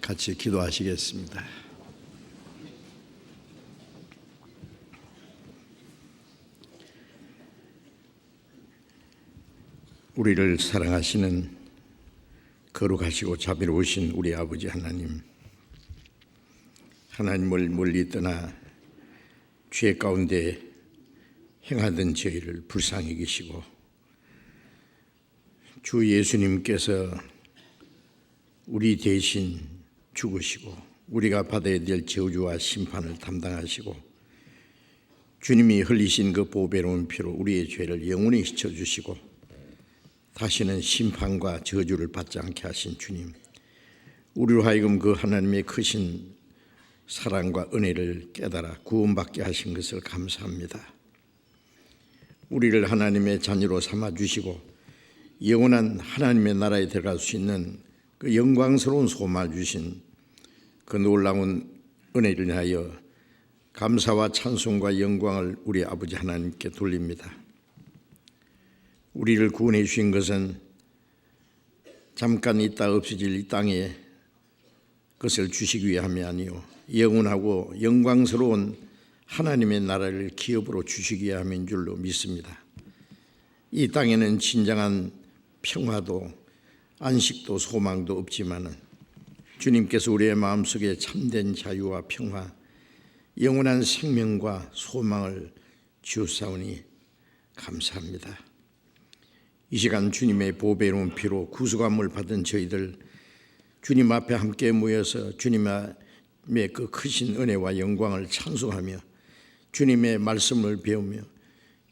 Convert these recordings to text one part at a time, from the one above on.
같이 기도하시겠습니다. 우리를 사랑하시는 거룩하시고 자비로우신 우리 아버지 하나님, 하나님을 멀리 떠나 죄 가운데 행하던 저희를 불쌍히 여기시고 주 예수님께서 우리 대신 죽으시고 우리가 받아야 될 저주와 심판을 담당하시고 주님이 흘리신 그 보배로운 피로 우리의 죄를 영원히 씻어주시고 다시는 심판과 저주를 받지 않게 하신 주님, 우리로 하여금 그 하나님의 크신 사랑과 은혜를 깨달아 구원받게 하신 것을 감사합니다. 우리를 하나님의 자녀로 삼아주시고 영원한 하나님의 나라에 들어갈 수 있는 그 영광스러운 소망을 주신 그 놀라운 은혜를 인하여 감사와 찬송과 영광을 우리 아버지 하나님께 돌립니다. 우리를 구원해 주신 것은 잠깐 있다 없어질 이 땅에 그것을 주시기 위함이 아니요 영원하고 영광스러운 하나님의 나라를 기업으로 주시기 위함인 줄로 믿습니다. 이 땅에는 진정한 평화도 안식도 소망도 없지만 주님께서 우리의 마음속에 참된 자유와 평화, 영원한 생명과 소망을 주사오니 감사합니다. 이 시간 주님의 보배로운 피로 구속함을 받은 저희들 주님 앞에 함께 모여서 주님의 그 크신 은혜와 영광을 찬송하며 주님의 말씀을 배우며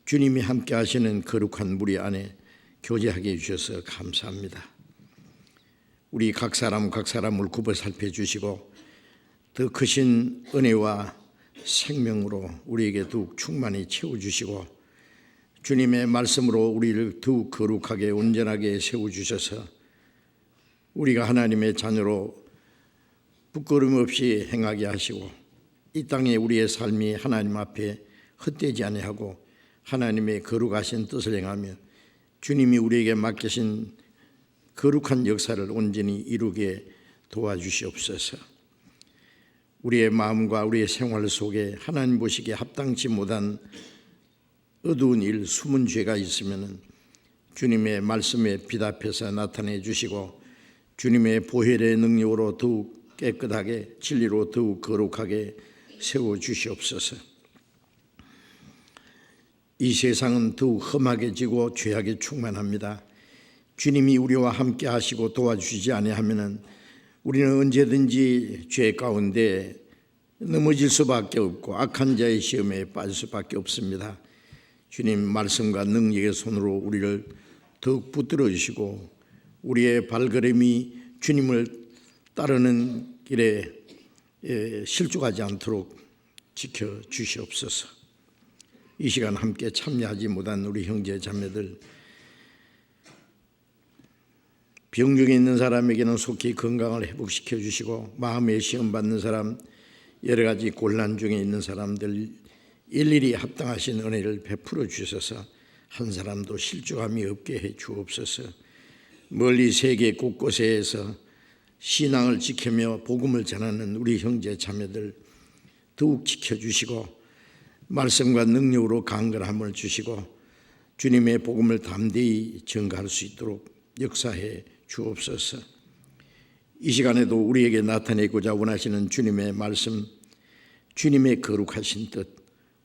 주님이 함께 하시는 거룩한 무리 안에 교제하게 해주셔서 감사합니다. 우리 각 사람을 굽어 살펴주시고 더 크신 은혜와 생명으로 우리에게 더욱 충만히 채워주시고 주님의 말씀으로 우리를 더욱 거룩하게 온전하게 세워주셔서 우리가 하나님의 자녀로 부끄러움 없이 행하게 하시고 이 땅에 우리의 삶이 하나님 앞에 헛되지 아니하고 하나님의 거룩하신 뜻을 행하며 주님이 우리에게 맡기신 거룩한 역사를 온전히 이루게 도와주시옵소서. 우리의 마음과 우리의 생활 속에 하나님 보시기에 합당치 못한 어두운 일, 숨은 죄가 있으면 주님의 말씀에 비답해서 나타내 주시고 주님의 보혈의 능력으로 더욱 깨끗하게 진리로 더욱 거룩하게 세워 주시옵소서. 이 세상은 더욱 험하게 지고 죄악에 충만합니다. 주님이 우리와 함께 하시고 도와주시지 아니하면 우리는 언제든지 죄 가운데 넘어질 수밖에 없고 악한 자의 시험에 빠질 수밖에 없습니다. 주님 말씀과 능력의 손으로 우리를 더욱 붙들어 주시고 우리의 발걸음이 주님을 따르는 길에 실족하지 않도록 지켜주시옵소서. 이 시간 함께 참여하지 못한 우리 형제 자매들, 병중에 있는 사람에게는 속히 건강을 회복시켜 주시고 마음의 시험 받는 사람, 여러 가지 곤란 중에 있는 사람들 일일이 합당하신 은혜를 베풀어 주셔서 한 사람도 실족함이 없게 해 주옵소서. 멀리 세계 곳곳에서 신앙을 지키며 복음을 전하는 우리 형제 자매들 더욱 지켜주시고 말씀과 능력으로 강건함을 주시고 주님의 복음을 담대히 전가할 수 있도록 역사해 주옵소서. 이 시간에도 우리에게 나타내고자 원하시는 주님의 말씀, 주님의 거룩하신 뜻,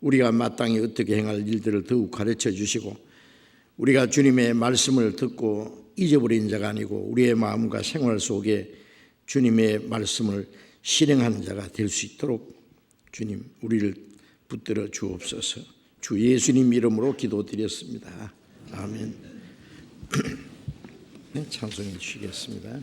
우리가 마땅히 어떻게 행할 일들을 더욱 가르쳐 주시고 우리가 주님의 말씀을 듣고 잊어버린 자가 아니고 우리의 마음과 생활 속에 주님의 말씀을 실행하는 자가 될 수 있도록 주님 우리를 붙들어 주옵소서. 주 예수님 이름으로 기도드렸습니다. 아멘. 네, 찬송해 주시겠습니다.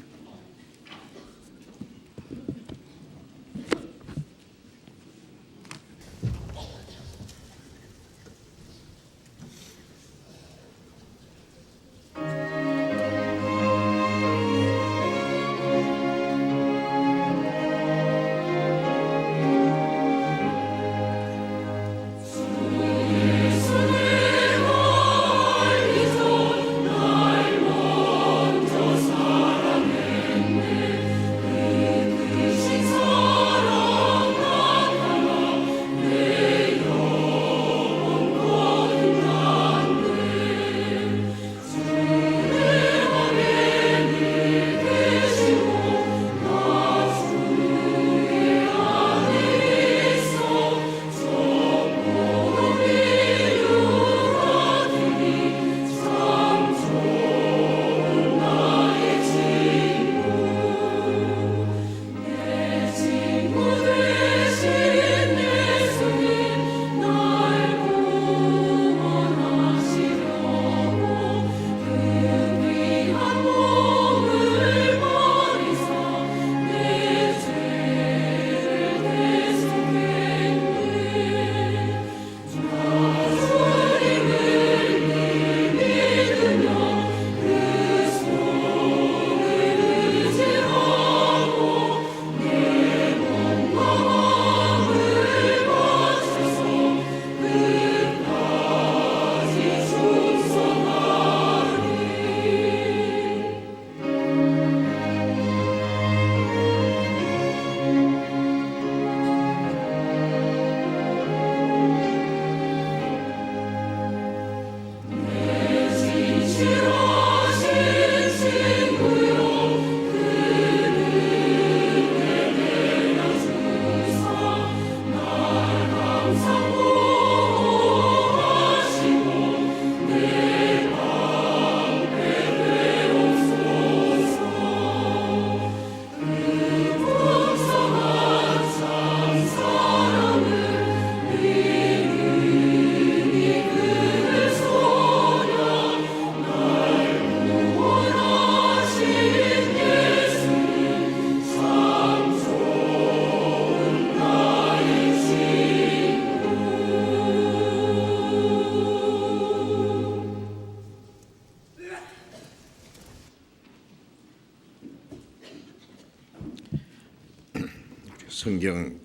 성경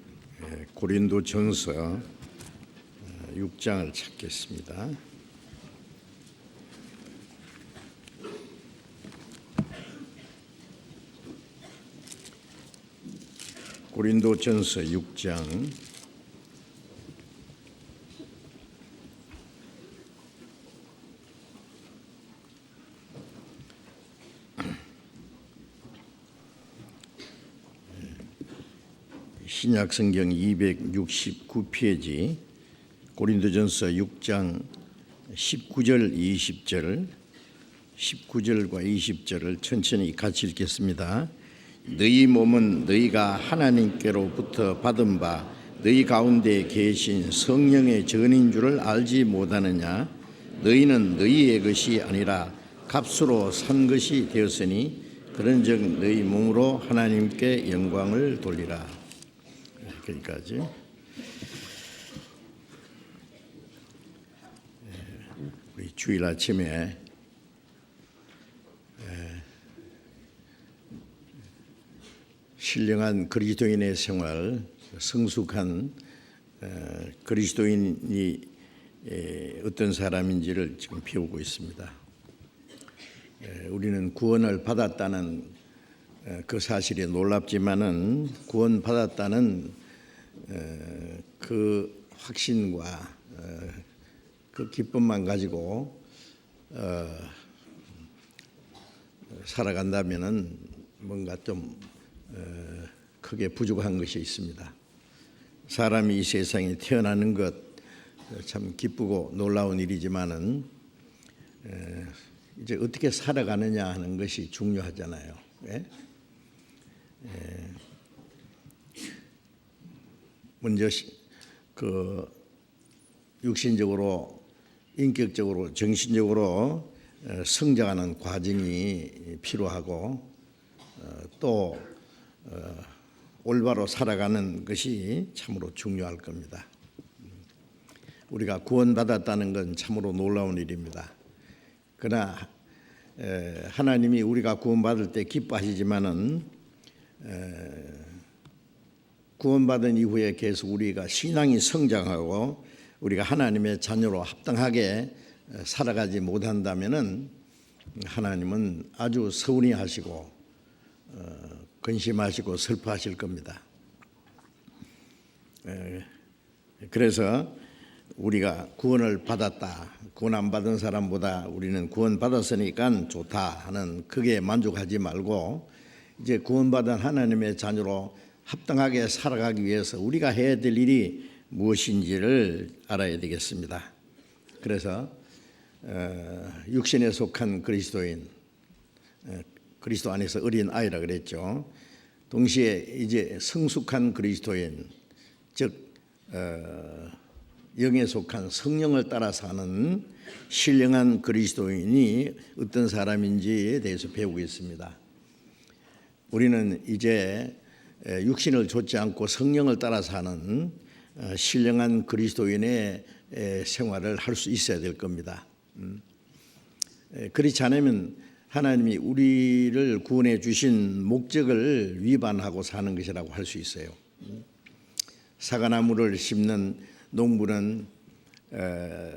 고린도전서 6장을 찾겠습니다. 고린도전서 6장 '신약성경 269페이지 고린도전서 6장 19절 20절 19절과 20절을 천천히 같이 읽겠습니다. 너희 몸은 너희가 하나님께로부터 받은 바 너희 가운데 계신 성령의 전인 줄을 알지 못하느냐? 너희는 너희의 것이 아니라 값으로 산 것이 되었으니 그런즉 너희 몸으로 하나님께 영광을 돌리라. 여기까지. 우리 주일 아침에 신령한 그리스도인의 생활, 성숙한 그리스도인이 어떤 사람인지를 지금 배우고 있습니다. 우리는 구원을 받았다는 그 사실이 놀랍지만은 구원받았다는 그 확신과 그 기쁨만 가지고 살아간다면은 뭔가 좀 크게 부족한 것이 있습니다. 사람이 이 세상에 태어나는 것 참 기쁘고 놀라운 일이지만은 이제 어떻게 살아가느냐 하는 것이 중요하잖아요. 먼저 그 육신적으로, 인격적으로, 정신적으로 성장하는 과정이 필요하고 또 올바로 살아가는 것이 참으로 중요할 겁니다. 우리가 구원받았다는 건 참으로 놀라운 일입니다. 그러나 하나님이 우리가 구원받을 때 기뻐하시지만은 구원받은 이후에 계속 우리가 신앙이 성장하고 우리가 하나님의 자녀로 합당하게 살아가지 못한다면은 하나님은 아주 서운히 하시고 근심하시고 슬퍼하실 겁니다. 그래서 우리가 구원을 받았다, 구원 안 받은 사람보다 우리는 구원 받았으니까 좋다 하는 크게 만족하지 말고 이제 구원받은 하나님의 자녀로 합당하게 살아가기 위해서 우리가 해야 될 일이 무엇인지를 알아야 되겠습니다. 그래서 육신에 속한 그리스도인, 그리스도 안에서 어린 아이라 그랬죠. 동시에 이제 성숙한 그리스도인, 즉 영에 속한 성령을 따라 사는 신령한 그리스도인이 어떤 사람인지에 대해서 배우고 있습니다. 우리는 이제 육신을 좇지 않고 성령을 따라 사는 신령한 그리스도인의 생활을 할 수 있어야 될 겁니다. 그렇지 않으면 하나님이 우리를 구원해 주신 목적을 위반하고 사는 것이라고 할 수 있어요. 사과나무를 심는 농부는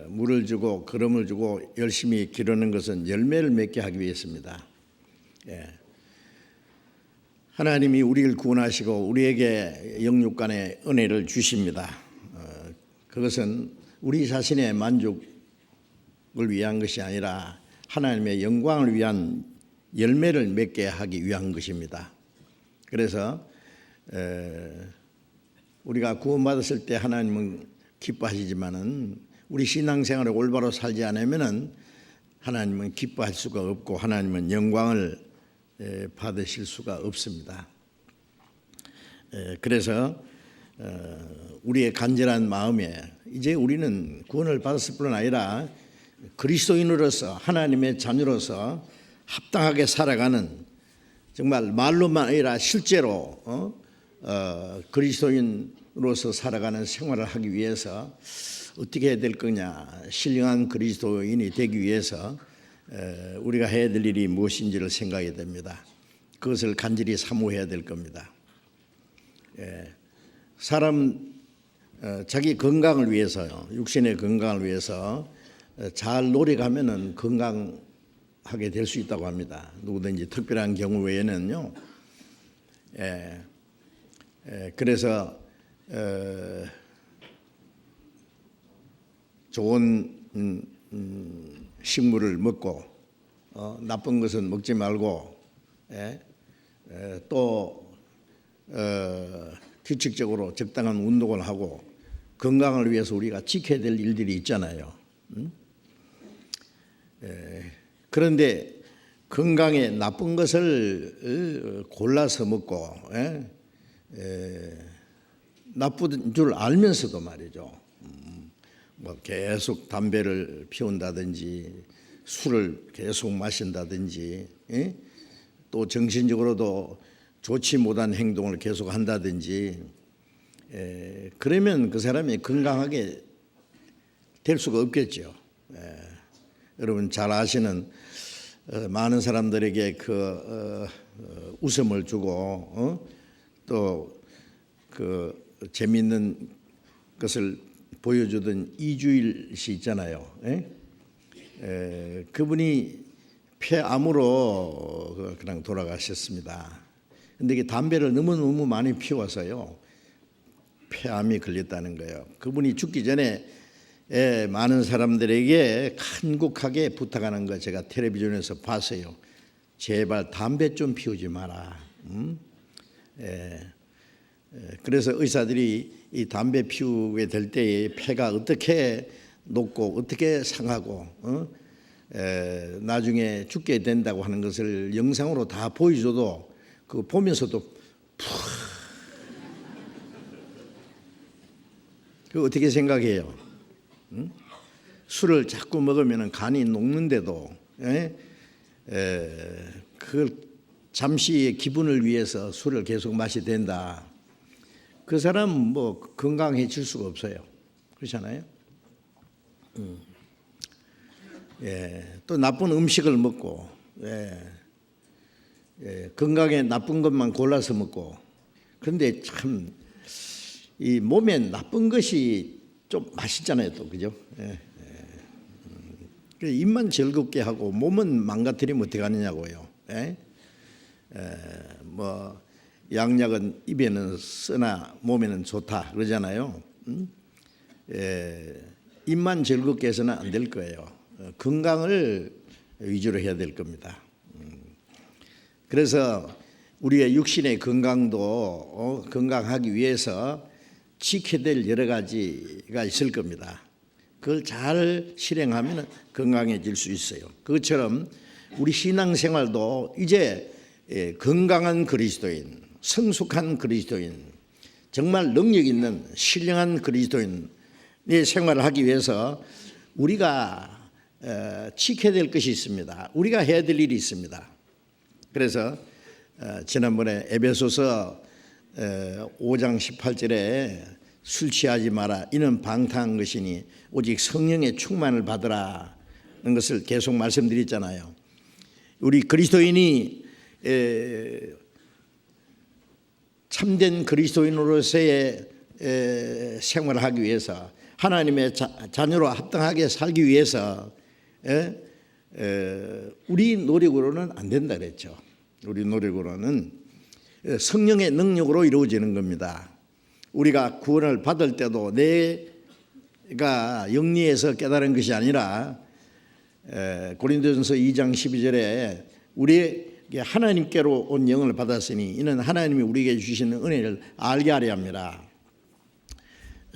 물을 주고 거름을 주고 열심히 기르는 것은 열매를 맺게 하기 위해서입니다. 하나님이 우리를 구원하시고 우리에게 영육간의 은혜를 주십니다. 그것은 우리 자신의 만족을 위한 것이 아니라 하나님의 영광을 위한 열매를 맺게 하기 위한 것입니다. 그래서 우리가 구원받았을 때 하나님은 기뻐하시지만은 우리 신앙생활을 올바로 살지 않으면은 하나님은 기뻐할 수가 없고 하나님은 영광을 받으실 수가 없습니다. 그래서 우리의 간절한 마음에 이제 우리는 구원을 받았을 뿐 아니라 그리스도인으로서 하나님의 자녀로서 합당하게 살아가는, 정말 말로만 아니라 실제로 그리스도인으로서 살아가는 생활을 하기 위해서 어떻게 해야 될 거냐, 신령한 그리스도인이 되기 위해서 우리가 해야 될 일이 무엇인지를 생각해야 됩니다. 그것을 간절히 사모해야 될 겁니다. 사람 자기 건강을 위해서요, 육신의 건강을 위해서 잘 노력하면은 건강하게 될 수 있다고 합니다. 누구든지 특별한 경우 외에는요. 그래서 좋은 식물을 먹고 나쁜 것은 먹지 말고 또 규칙적으로 적당한 운동을 하고 건강을 위해서 우리가 지켜야 될 일들이 있잖아요. 그런데 건강에 나쁜 것을 골라서 먹고 나쁜 줄 알면서도 말이죠. 뭐 계속 담배를 피운다든지 술을 계속 마신다든지 또 정신적으로도 좋지 못한 행동을 계속 한다든지 그러면 그 사람이 건강하게 될 수가 없겠죠. 여러분 잘 아시는 많은 사람들에게 그 웃음을 주고 또 그 재미있는 것을 보여주던 이주일 씨 있잖아요. 그분이 폐암으로 그냥 돌아가셨습니다. 근데 이게 담배를 너무너무 많이 피워서요 폐암이 걸렸다는 거예요. 그분이 죽기 전에 많은 사람들에게 간곡하게 부탁하는 거 제가 텔레비전에서 봤어요. 제발 담배 좀 피우지 마라. 그래서 의사들이 이 담배 피우게 될 때에 폐가 어떻게 녹고 어떻게 상하고 나중에 죽게 된다고 하는 것을 영상으로 다 보여줘도 그 보면서도 그 어떻게 생각해요? 술을 자꾸 먹으면 간이 녹는데도 그걸 잠시의 기분을 위해서 술을 계속 마셔야 된다. 그 사람 뭐 건강해질 수가 없어요. 그렇잖아요. 또 나쁜 음식을 먹고 건강에 나쁜 것만 골라서 먹고, 그런데 참 이 몸에 나쁜 것이 좀 맛있잖아요, 또 그죠? 입만 즐겁게 하고 몸은 망가뜨리면 어떻게 하느냐고요. 뭐 양약은 입에는 쓰나 몸에는 좋다 그러잖아요. 입만 즐겁게 해서는 안 될 거예요. 건강을 위주로 해야 될 겁니다. 그래서 우리의 육신의 건강도 건강하기 위해서 지켜야 될 여러 가지가 있을 겁니다. 그걸 잘 실행하면 건강해질 수 있어요. 그것처럼 우리 신앙생활도 이제 건강한 그리스도인, 성숙한 그리스도인, 정말 능력 있는 신령한 그리스도인의 생활을 하기 위해서 우리가 지켜야 될 것이 있습니다. 우리가 해야 될 일이 있습니다. 그래서 지난번에 에베소서 5장 18절에 술 취하지 마라, 이는 방탕한 것이니 오직 성령의 충만을 받으라는 것을 계속 말씀드렸잖아요. 우리 그리스도인이 참된 그리스도인으로서의 생활을 하기 위해서, 하나님의 자녀로 합당하게 살기 위해서 우리 노력으로는 안 된다 그랬죠. 우리 노력으로는 성령의 능력으로 이루어지는 겁니다. 우리가 구원을 받을 때도 내가 영리해서 깨달은 것이 아니라 고린도전서 2장 12절에 우리에게 하나님께로 온 영을 받았으니 이는 하나님이 우리에게 주시는 은혜를 알게 하려 합니다.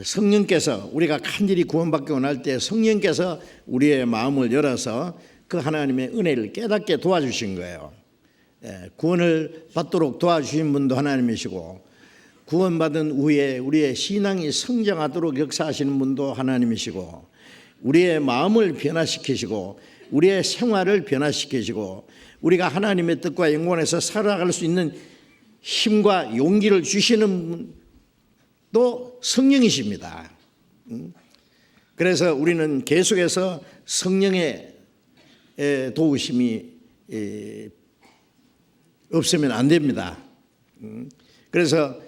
성령께서 우리가 간절히 구원받기 원할 때 성령께서 우리의 마음을 열어서 그 하나님의 은혜를 깨닫게 도와주신 거예요. 구원을 받도록 도와주신 분도 하나님이시고 구원받은 후에 우리의 신앙이 성장하도록 역사하시는 분도 하나님이시고 우리의 마음을 변화시키시고 우리의 생활을 변화시키시고 우리가 하나님의 뜻과 영원에서 살아갈 수 있는 힘과 용기를 주시는 또 성령이십니다. 그래서 우리는 계속해서 성령의 도우심이 없으면 안 됩니다. 그래서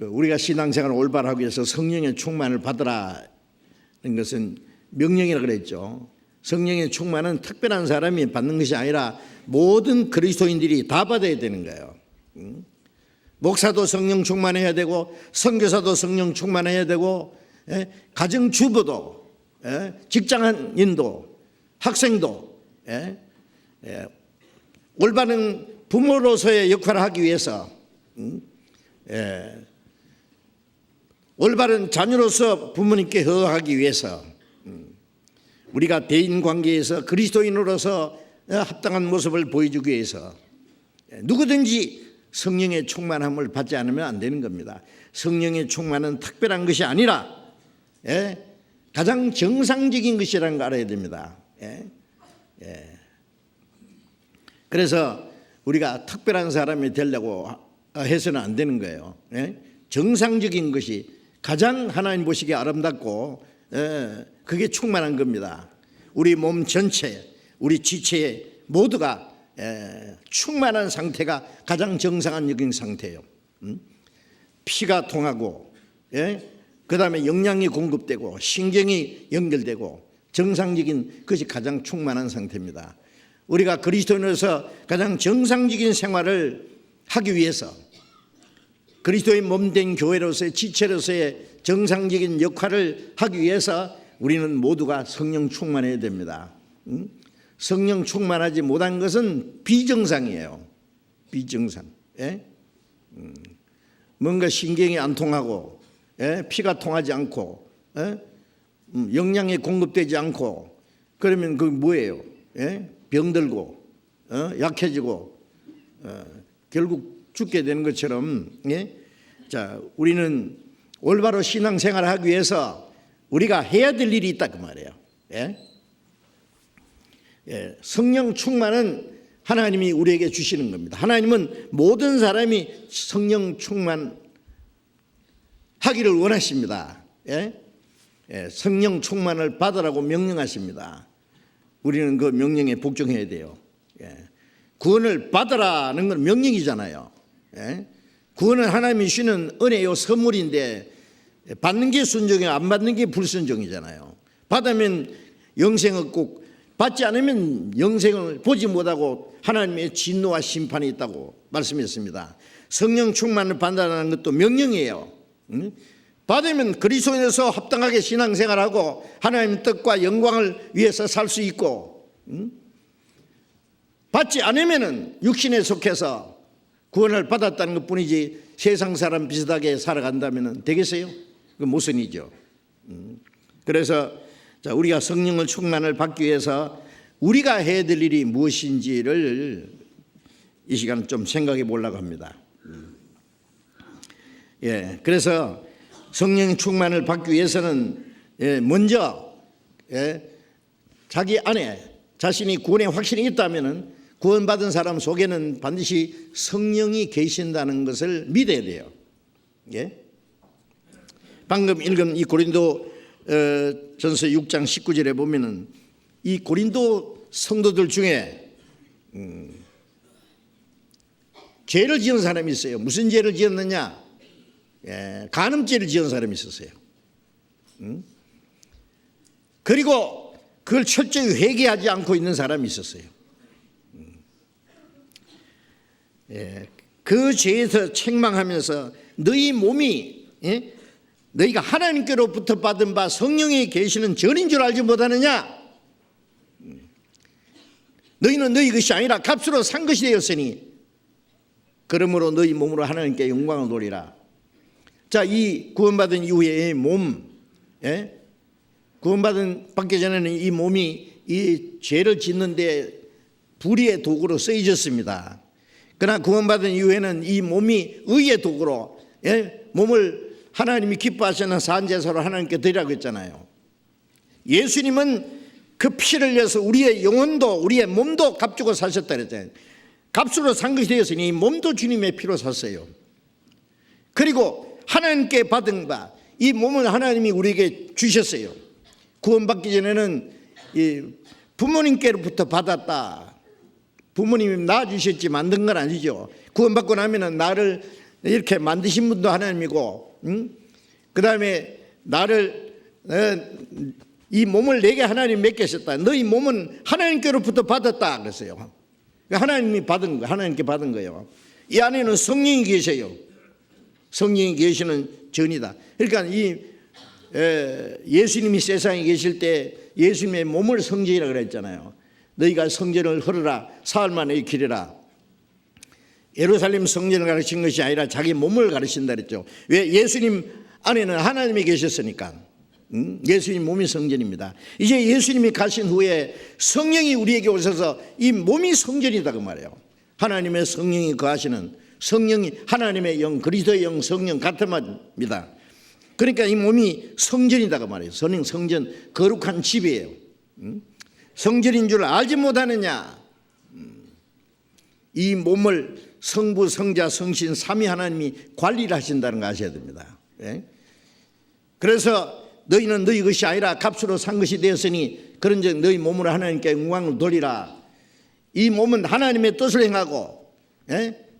우리가 신앙생활을 올바로 하기 위해서 성령의 충만을 받으라는 것은 명령이라고 그랬죠. 성령의 충만은 특별한 사람이 받는 것이 아니라 모든 그리스도인들이 다 받아야 되는 거예요. 목사도 성령 충만해야 되고 선교사도 성령 충만해야 되고 가정주부도 직장인도 학생도 올바른 부모로서의 역할을 하기 위해서 올바른 자녀로서 부모님께 허하기 위해서 우리가 대인관계에서 그리스도인으로서 합당한 모습을 보여주기 위해서 누구든지 성령의 충만함을 받지 않으면 안 되는 겁니다. 성령의 충만은 특별한 것이 아니라 가장 정상적인 것이라는 걸 알아야 됩니다. 그래서 우리가 특별한 사람이 되려고 해서는 안 되는 거예요. 정상적인 것이 가장 하나님 보시기에 아름답고 그게 충만한 겁니다. 우리 몸 전체, 우리 지체 모두가 충만한 상태가 가장 정상적인 상태예요. 피가 통하고 그 다음에 영양이 공급되고 신경이 연결되고 정상적인 것이 가장 충만한 상태입니다. 우리가 그리스도인으로서 가장 정상적인 생활을 하기 위해서 그리스도의 몸된 교회로서의 지체로서의 정상적인 역할을 하기 위해서 우리는 모두가 성령 충만해야 됩니다. 성령 충만하지 못한 것은 비정상이에요. 비정상. 뭔가 신경이 안 통하고 피가 통하지 않고 영양이 공급되지 않고 그러면 그게 뭐예요? 병들고 약해지고 결국 죽게 되는 것처럼 자, 우리는 올바로 신앙생활을 하기 위해서 우리가 해야 될 일이 있다 그 말이에요. 성령 충만은 하나님이 우리에게 주시는 겁니다. 하나님은 모든 사람이 성령 충만하기를 원하십니다. 성령 충만을 받으라고 명령하십니다. 우리는 그 명령에 복종해야 돼요. 구원을 받으라는 건 명령이잖아요. 구원은 하나님이 주시는 은혜요 선물인데 받는 게 순종이고 안 받는 게 불순종이잖아요. 받으면 영생 얻고 받지 않으면 영생을 보지 못하고 하나님의 진노와 심판이 있다고 말씀했습니다. 성령 충만을 받는다는 것도 명령이에요. 받으면 그리스도인에서 합당하게 신앙생활하고 하나님 뜻과 영광을 위해서 살 수 있고 받지 않으면 육신에 속해서 구원을 받았다는 것뿐이지 세상 사람 비슷하게 살아간다면 되겠어요? 그건 모순이죠. 그래서 우리가 성령을 충만을 받기 위해서 우리가 해야 될 일이 무엇인지를 이 시간 좀 생각해 보려고 합니다. 그래서 성령 충만을 받기 위해서는 먼저 자기 안에 자신이 구원의 확신이 있다면 구원받은 사람 속에는 반드시 성령이 계신다는 것을 믿어야 돼요. 방금 읽은 이 고린도 전서 6장 19절에 보면은 이 고린도 성도들 중에 죄를 지은 사람이 있어요. 무슨 죄를 지었느냐? 간음죄를 지은 사람이 있었어요. 그리고 그걸 철저히 회개하지 않고 있는 사람이 있었어요. 그 죄에서 책망하면서 너희 몸이 너희가 하나님께로부터 받은 바 성령이 계시는 전인 줄 알지 못하느냐? 너희는 너희 것이 아니라 값으로 산 것이 되었으니 그러므로 너희 몸으로 하나님께 영광을 돌리라. 자, 이 구원받은 이후에 몸, 구원받기 전에는 이 몸이 이 죄를 짓는데 불의의 도구로 쓰여졌습니다. 그러나 구원받은 이후에는 이 몸이 의의 도구로, 몸을 하나님이 기뻐하시는 산제사로 하나님께 드리라고 했잖아요. 예수님은 그 피를 흘려서 우리의 영혼도 우리의 몸도 값주고 사셨다 그랬잖아요. 값으로 산 것이 되었으니 몸도 주님의 피로 샀어요. 그리고 하나님께 받은 바, 이 몸을 하나님이 우리에게 주셨어요. 구원받기 전에는 이 부모님께로부터 받았다. 부모님이 낳아주셨지 만든 건 아니죠. 구원받고 나면은 나를 이렇게 만드신 분도 하나님이고, 그 다음에 나를, 이 몸을 내게 하나님 맡기셨다. 너희 몸은 하나님께로부터 받았다 그랬어요. 하나님이 받은 거, 하나님께 받은 거예요. 이 안에는 성령이 계셔요. 성령이 계시는 전이다. 그러니까 이 예수님이 세상에 계실 때 예수님의 몸을 성전이라고 그랬잖아요. 너희가 성전을 헐으라, 사흘 만에 익히리라. 예루살렘 성전을 가르친 것이 아니라 자기 몸을 가르친다 그랬죠. 왜? 예수님 안에는 하나님이 계셨으니까. 예수님 몸이 성전입니다. 이제 예수님이 가신 후에 성령이 우리에게 오셔서 이 몸이 성전이다 그 말이에요. 하나님의 성령이 거하시는, 성령이 하나님의 영, 그리스도의 영, 성령 같은 말입니다. 그러니까 이 몸이 성전이다 그 말이에요. 성전, 거룩한 집이에요. 성전인 줄 알지 못하느냐. 이 몸을 성부, 성자, 성신, 삼위 하나님이 관리를 하신다는 거 아셔야 됩니다. 그래서 너희는 너희 것이 아니라 값으로 산 것이 되었으니 그런즉 너희 몸으로 하나님께 영광을 돌리라. 이 몸은 하나님의 뜻을 행하고,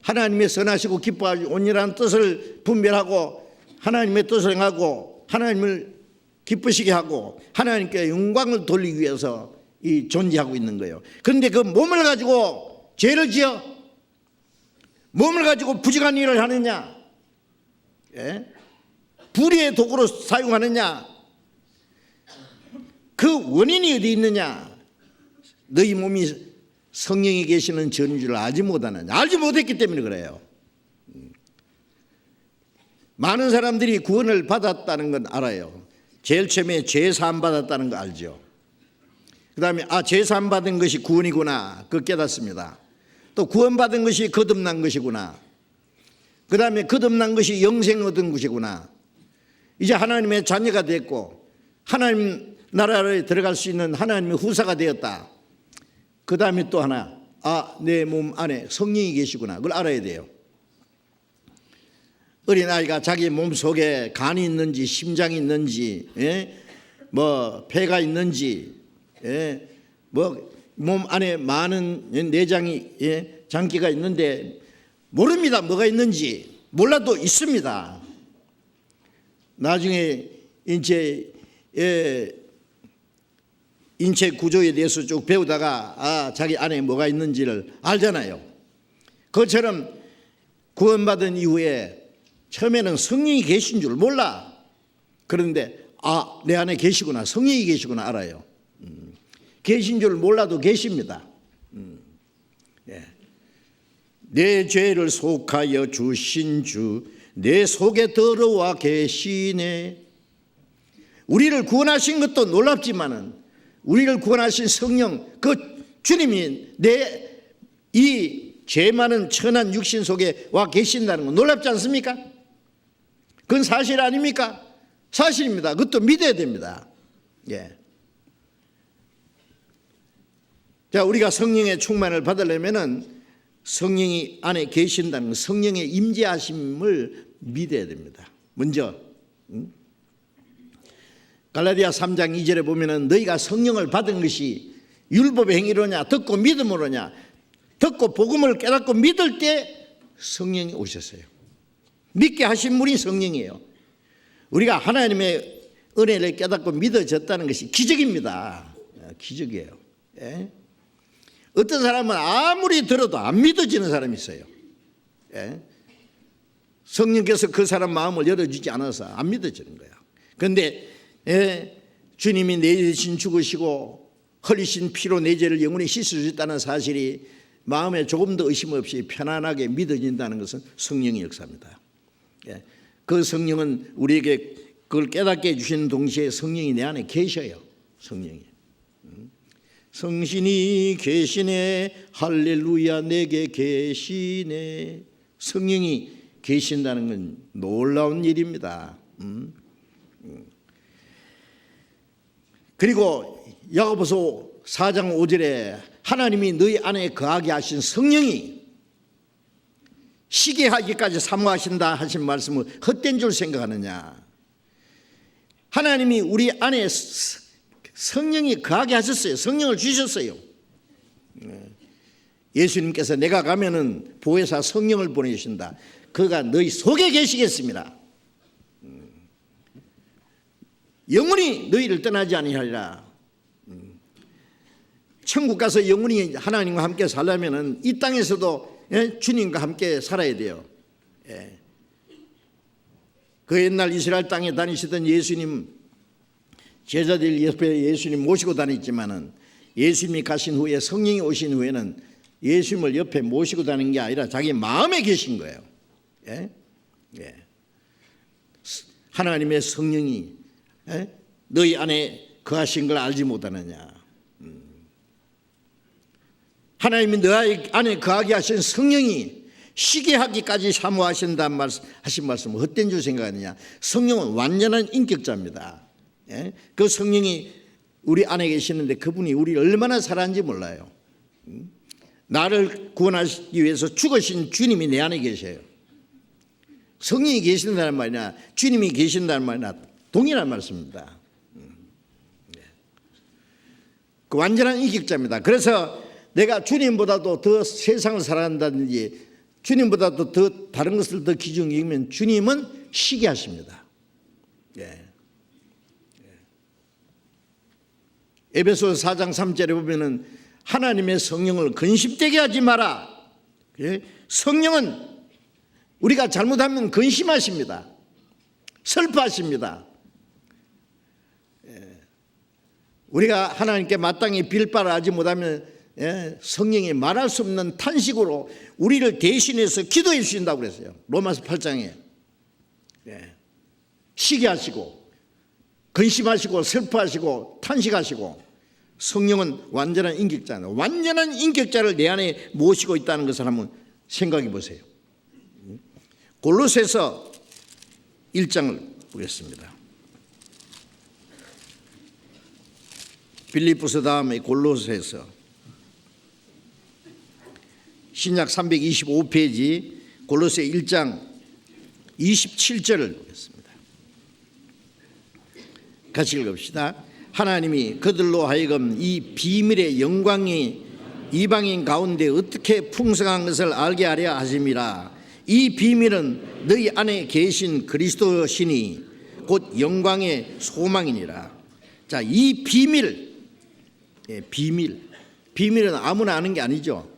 하나님의 선하시고 기뻐하시고 온전한 뜻을 분별하고 하나님의 뜻을 행하고 하나님을 기쁘시게 하고 하나님께 영광을 돌리기 위해서 이 존재하고 있는 거예요. 그런데 그 몸을 가지고 죄를 지어, 몸을 가지고 부정한 일을 하느냐, 불의의 도구로 사용하느냐, 그 원인이 어디 있느냐. 너희 몸이 성령이 계시는 전인 줄 알지 못하느냐. 알지 못했기 때문에 그래요. 많은 사람들이 구원을 받았다는 건 알아요. 제일 처음에 죄 사함 받았다는 거 알죠. 그 다음에 죄 사함 받은 것이 구원이구나, 그거 깨닫습니다. 또 구원받은 것이 거듭난 것이구나. 그 다음에 거듭난 것이 영생 얻은 것이구나. 이제 하나님의 자녀가 됐고 하나님 나라에 들어갈 수 있는 하나님의 후사가 되었다. 그 다음에 또 하나, 내 몸 안에 성령이 계시구나, 그걸 알아야 돼요. 어린아이가 자기 몸 속에 간이 있는지 심장이 있는지, 뭐 폐가 있는지, 뭐 몸 안에 많은 내장이, 장기가 있는데 모릅니다. 뭐가 있는지. 몰라도 있습니다. 나중에 인체 구조에 대해서 쭉 배우다가 자기 안에 뭐가 있는지를 알잖아요. 그것처럼 구원받은 이후에 처음에는 성령이 계신 줄 몰라. 그런데 내 안에 계시구나, 성령이 계시구나 알아요. 계신 줄 몰라도 계십니다. 내 죄를 속하여 주신 주, 내 속에 들어와 계시네. 우리를 구원하신 것도 놀랍지만은 우리를 구원하신 성령, 그 주님이 내 이 죄 많은 천한 육신 속에 와 계신다는 건 놀랍지 않습니까? 그건 사실 아닙니까? 사실입니다. 그것도 믿어야 됩니다. 자, 우리가 성령의 충만을 받으려면은 성령이 안에 계신다는 성령의 임재하심을 믿어야 됩니다. 먼저 갈라디아 3장 2절에 보면은 너희가 성령을 받은 것이 율법의 행위로냐 듣고 믿음으로냐. 듣고 복음을 깨닫고 믿을 때 성령이 오셨어요. 믿게 하신 분이 성령이에요. 우리가 하나님의 은혜를 깨닫고 믿어졌다는 것이 기적입니다. 기적이에요. 어떤 사람은 아무리 들어도 안 믿어지는 사람이 있어요. 성령께서 그 사람 마음을 열어주지 않아서 안 믿어지는 거야. 그런데 주님이 내 대신 죽으시고 흘리신 피로 내 죄를 영원히 씻어주셨다는 사실이 마음에 조금 더 의심 없이 편안하게 믿어진다는 것은 성령의 역사입니다. 그 성령은 우리에게 그걸 깨닫게 해주시는 동시에 성령이 내 안에 계셔요. 성령이. 성신이 계시네, 할렐루야, 내게 계시네. 성령이 계신다는 건 놀라운 일입니다. 그리고 야고보서 4장 5절에 하나님이 너희 안에 거하게 하신 성령이 시기하기까지 사모하신다 하신 말씀을 헛된 줄 생각하느냐. 하나님이 우리 안에 성령이 거하게 하셨어요. 성령을 주셨어요. 예수님께서 내가 가면은 보혜사 성령을 보내주신다. 그가 너희 속에 계시겠습니다. 영원히 너희를 떠나지 아니하리라. 천국 가서 영원히 하나님과 함께 살려면은 이 땅에서도 주님과 함께 살아야 돼요. 그 옛날 이스라엘 땅에 다니시던 예수님, 제자들 옆에 예수님 모시고 다녔지만은 예수님이 가신 후에, 성령이 오신 후에는 예수님을 옆에 모시고 다니는 게 아니라 자기 마음에 계신 거예요. 하나님의 성령이 너희 안에 거하신 걸 알지 못하느냐. 하나님이 너희 안에 거하게 하신 성령이 시기하기까지 사모하신다 하신 말씀은 헛된 줄 생각하느냐. 성령은 완전한 인격자입니다. 그 성령이 우리 안에 계시는데 그분이 우리를 얼마나 사랑하는지 몰라요. 나를 구원하시기 위해서 죽으신 주님이 내 안에 계셔요. 성령이 계신다는 말이나 주님이 계신다는 말이나 동일한 말씀입니다. 그 완전한 인격자입니다. 그래서 내가 주님보다도 더 세상을 사랑한다든지 주님보다도 더 다른 것을 더 기준히 여기면 주님은 시기하십니다. 에베소서 4장 3절에 보면은 하나님의 성령을 근심되게 하지 마라. 성령은 우리가 잘못하면 근심하십니다. 슬퍼하십니다. 우리가 하나님께 마땅히 빌바를 하지 못하면 성령이 말할 수 없는 탄식으로 우리를 대신해서 기도해 주신다고 그랬어요. 로마서 8장에. 시기하시고 근심하시고 슬퍼하시고 탄식하시고. 성령은 완전한 인격자입니다. 완전한 인격자를 내 안에 모시고 있다는 것을 한번 생각해 보세요. 골로새서 1장을 보겠습니다. 빌립보서 다음에 골로새서 신약 325페이지 골로새 1장 27절을 보겠습니다. 같이 읽읍시다. 하나님이 그들로 하여금 이 비밀의 영광이 이방인 가운데 어떻게 풍성한 것을 알게 하려 하심이라. 이 비밀은 너희 안에 계신 그리스도시니 곧 영광의 소망이니라. 자, 이 비밀, 비밀은 아무나 아는 게 아니죠.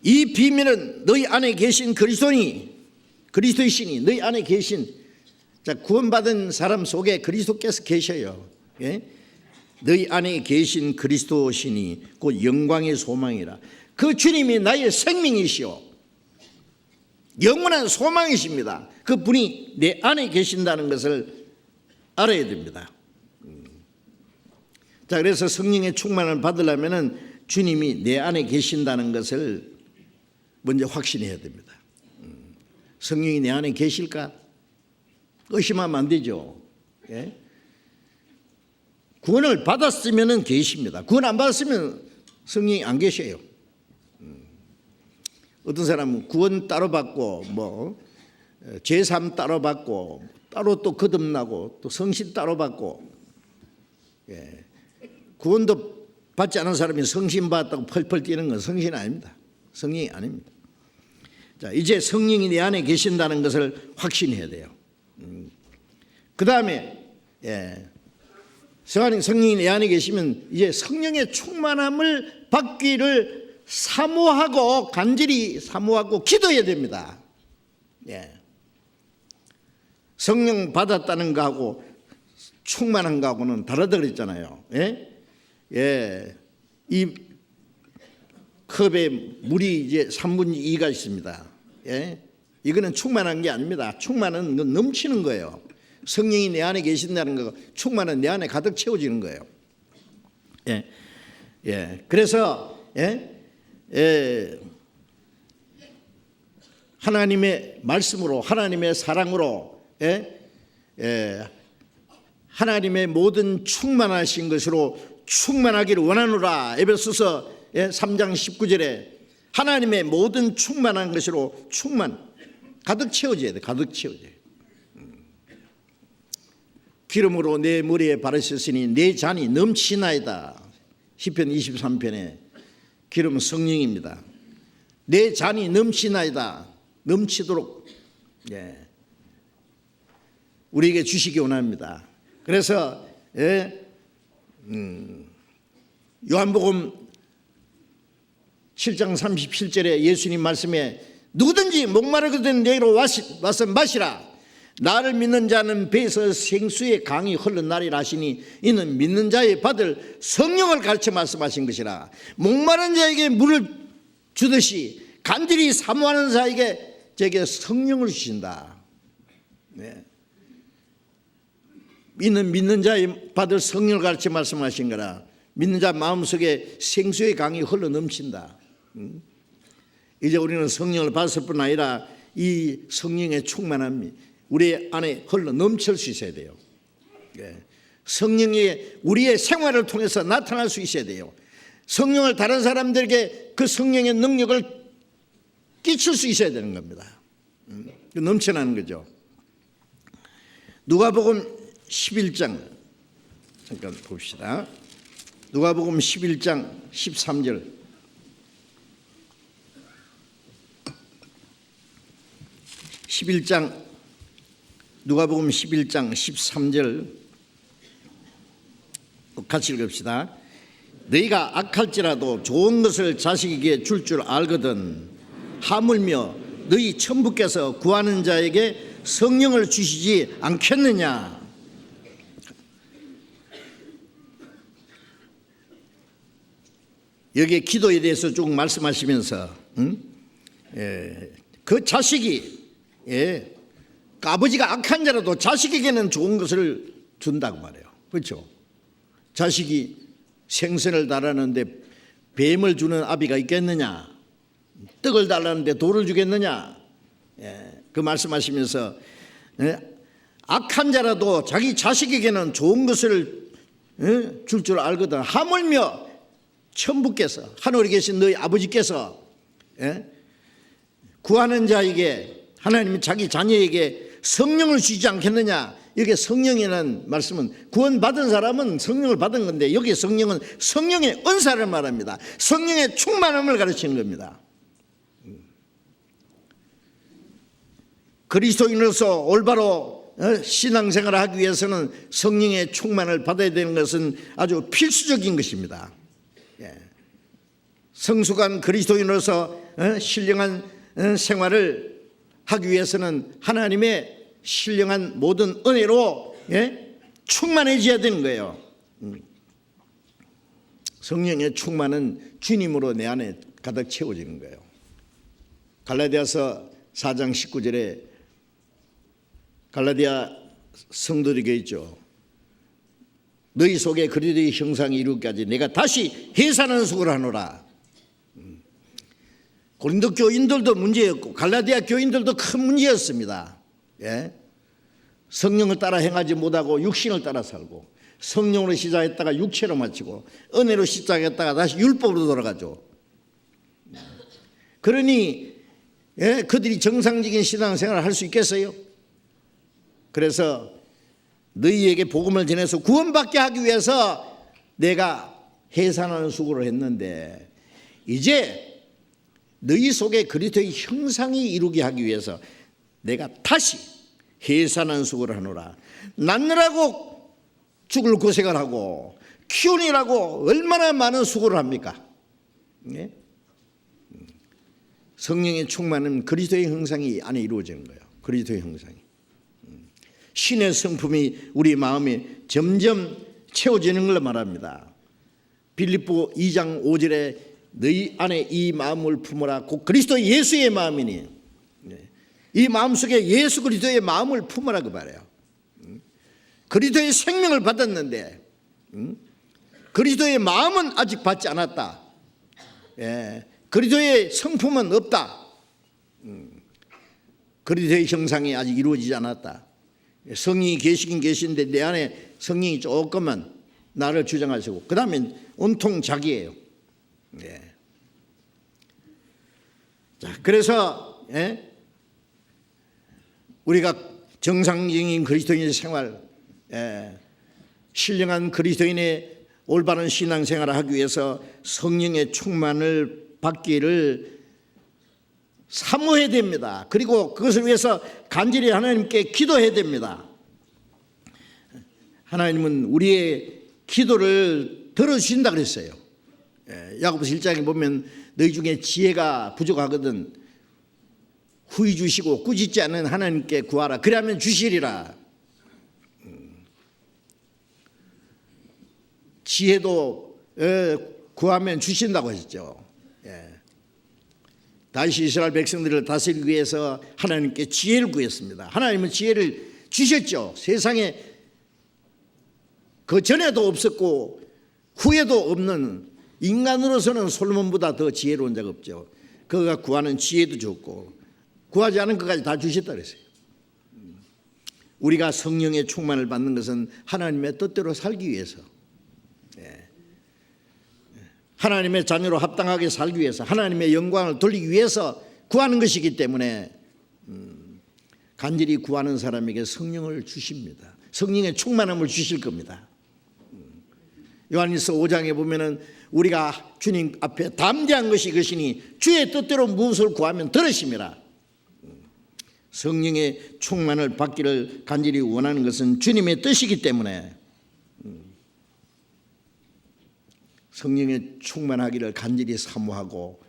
이 비밀은 너희 안에 계신 그리스도이시니 너희 안에 계신, 자, 구원받은 사람 속에 그리스도께서 계셔요. 너희 안에 계신 그리스도시니 곧 영광의 소망이라. 그 주님이 나의 생명이시오. 영원한 소망이십니다. 그 분이 내 안에 계신다는 것을 알아야 됩니다. 자, 그래서 성령의 충만을 받으려면 주님이 내 안에 계신다는 것을 먼저 확신해야 됩니다. 성령이 내 안에 계실까? 의심하면 안 되죠. 구원을 받았으면 계십니다. 구원 안 받았으면 성령이 안 계셔요. 어떤 사람은 구원 따로 받고 제3 따로 받고 따로 또 거듭나고 또 성신 따로 받고, 구원도 받지 않은 사람이 성신 받았다고 펄펄 뛰는 건 성신 아닙니다. 성령이 아닙니다. 자, 이제 성령이 내 안에 계신다는 것을 확신해야 돼요. 그 다음에 성령이 내 안에 계시면 이제 성령의 충만함을 받기를 사모하고 간절히 사모하고 기도해야 됩니다. 성령 받았다는 거하고 충만한 거하고는 다르다 그랬잖아요. 예? 예. 이 컵에 물이 이제 3분의 2가 있습니다. 예? 이거는 충만한 게 아닙니다. 충만은 넘치는 거예요. 성령이 내 안에 계신다는 거, 충만은 내 안에 가득 채워지는 거예요. 예. 예. 그래서 하나님의 말씀으로, 하나님의 사랑으로, 하나님의 모든 충만하신 것으로 충만하기를 원하노라. 에베소서 3장 19절에 하나님의 모든 충만한 것으로 가득 채워져야 돼. 가득 채워져야 돼. 기름으로 내 머리에 바르셨으니 내 잔이 넘치나이다. 시편 23편에 기름은 성령입니다. 내 잔이 넘치나이다. 넘치도록 우리에게 주시기 원합니다. 그래서 요한복음 7장 37절에 예수님 말씀에 누구든지 목마르거든 내게로 와서 마시라. 나를 믿는 자는 배에서 생수의 강이 흘러나리라 하시니 이는 믿는 자의 받을 성령을 가르쳐 말씀하신 것이라. 목마른 자에게 물을 주듯이 간절히 사모하는 자에게 제게 성령을 주신다. 이는 믿는 자의 받을 성령을 가르쳐 말씀하신 거라. 믿는 자 마음속에 생수의 강이 흘러 넘친다. 이제 우리는 성령을 받았을 뿐 아니라 이 성령의 충만함이 우리 안에 흘러 넘칠 수 있어야 돼요. 성령이 우리의 생활을 통해서 나타날 수 있어야 돼요. 성령을 다른 사람들에게 그 성령의 능력을 끼칠 수 있어야 되는 겁니다. 넘쳐나는 거죠. 누가복음 11장 잠깐 봅시다. 누가복음 11장 13절. 누가복음 11장 13절 같이 읽읍시다. 너희가 악할지라도 좋은 것을 자식에게 줄 줄 알거든 하물며 너희 천부께서 구하는 자에게 성령을 주시지 않겠느냐. 여기에 기도에 대해서 쭉 말씀하시면서 그 자식이 아버지가 악한 자라도 자식에게는 좋은 것을 준다고 말해요. 그렇죠? 자식이 생선을 달라는데 뱀을 주는 아비가 있겠느냐? 떡을 달라는데 돌을 주겠느냐? 그 말씀하시면서 악한 자라도 자기 자식에게는 좋은 것을 줄 줄 알거든 하물며 천부께서 하늘에 계신 너희 아버지께서 구하는 자에게 하나님이 자기 자녀에게 성령을 주지 않겠느냐. 여기 성령이라는 말씀은 구원받은 사람은 성령을 받은 건데 여기 성령은 성령의 은사를 말합니다. 성령의 충만함을 가르치는 겁니다. 그리스도인으로서 올바로 신앙생활을 하기 위해서는 성령의 충만을 받아야 되는 것은 아주 필수적인 것입니다. 성숙한 그리스도인으로서 신령한 생활을 하기 위해서는 하나님의 신령한 모든 은혜로 충만해져야 되는 거예요. 성령의 충만은 주님으로 내 안에 가득 채워지는 거예요. 갈라디아서 4장 19절에 갈라디아 성도들에게 있죠. 너희 속에 그리스도의 형상이 이루기까지 내가 다시 해산하는 수고를 하노라. 고린도 교인들도 문제였고 갈라디아 교인들도 큰 문제였습니다. 성령을 따라 행하지 못하고 육신을 따라 살고 성령으로 시작했다가 육체로 마치고 은혜로 시작했다가 다시 율법으로 돌아가죠. 그러니 그들이 정상적인 신앙생활을 할 수 있겠어요? 그래서 너희에게 복음을 전해서 구원받게 하기 위해서 내가 해산하는 수고를 했는데 이제 너희 속에 그리스도의 형상이 이루게 하기 위해서 내가 다시 해산하는 수고를 하노라. 낳느라고 죽을 고생을 하고 키우느라고 얼마나 많은 수고를 합니까? 성령의 충만은 그리스도의 형상이 안에 이루어지는 거예요. 그리스도의 형상이. 신의 성품이 우리 마음에 점점 채워지는 걸 말합니다. 빌립보 2장 5절에 너희 안에 이 마음을 품어라 곧 그리스도 예수의 마음이니, 이 마음속에 예수 그리스도의 마음을 품으라 그 말이에요. 그리스도의 생명을 받았는데 그리스도의 마음은 아직 받지 않았다. 그리스도의 성품은 없다. 그리스도의 형상이 아직 이루어지지 않았다. 성령이 계시긴 계신데 내 안에 성령이 조금만 나를 주장하시고 그 다음에 온통 자기예요. 자, 그래서 우리가 정상적인 그리스도인의 생활, 신령한 그리스도인의 올바른 신앙생활을 하기 위해서 성령의 충만을 받기를 사모해야 됩니다. 그리고 그것을 위해서 간절히 하나님께 기도해야 됩니다. 하나님은 우리의 기도를 들어주신다 그랬어요. 야고보서 1장에 보면 너희 중에 지혜가 부족하거든 후히 주시고 꾸짖지 않는 하나님께 구하라 그리하면 주시리라. 지혜도 구하면 주신다고 하셨죠. 다시 이스라엘 백성들을 다스리기 위해서 하나님께 지혜를 구했습니다. 하나님은 지혜를 주셨죠. 세상에 그 전에도 없었고 후에도 없는, 인간으로서는 솔로몬보다 더 지혜로운 자가 없죠. 그가 구하는 지혜도 줬고 구하지 않은 것까지 다 주셨다 그랬어요. 우리가 성령의 충만을 받는 것은 하나님의 뜻대로 살기 위해서, 하나님의 자녀로 합당하게 살기 위해서, 하나님의 영광을 돌리기 위해서 구하는 것이기 때문에 간절히 구하는 사람에게 성령을 주십니다. 성령의 충만함을 주실 겁니다. 요한일서 5장에 보면은 우리가 주님 앞에 담대한 것이 이것이니 주의 뜻대로 무엇을 구하면 들으심이라. 성령의 충만을 받기를 간절히 원하는 것은 주님의 뜻이기 때문에 성령의 충만하기를 간절히 사모하고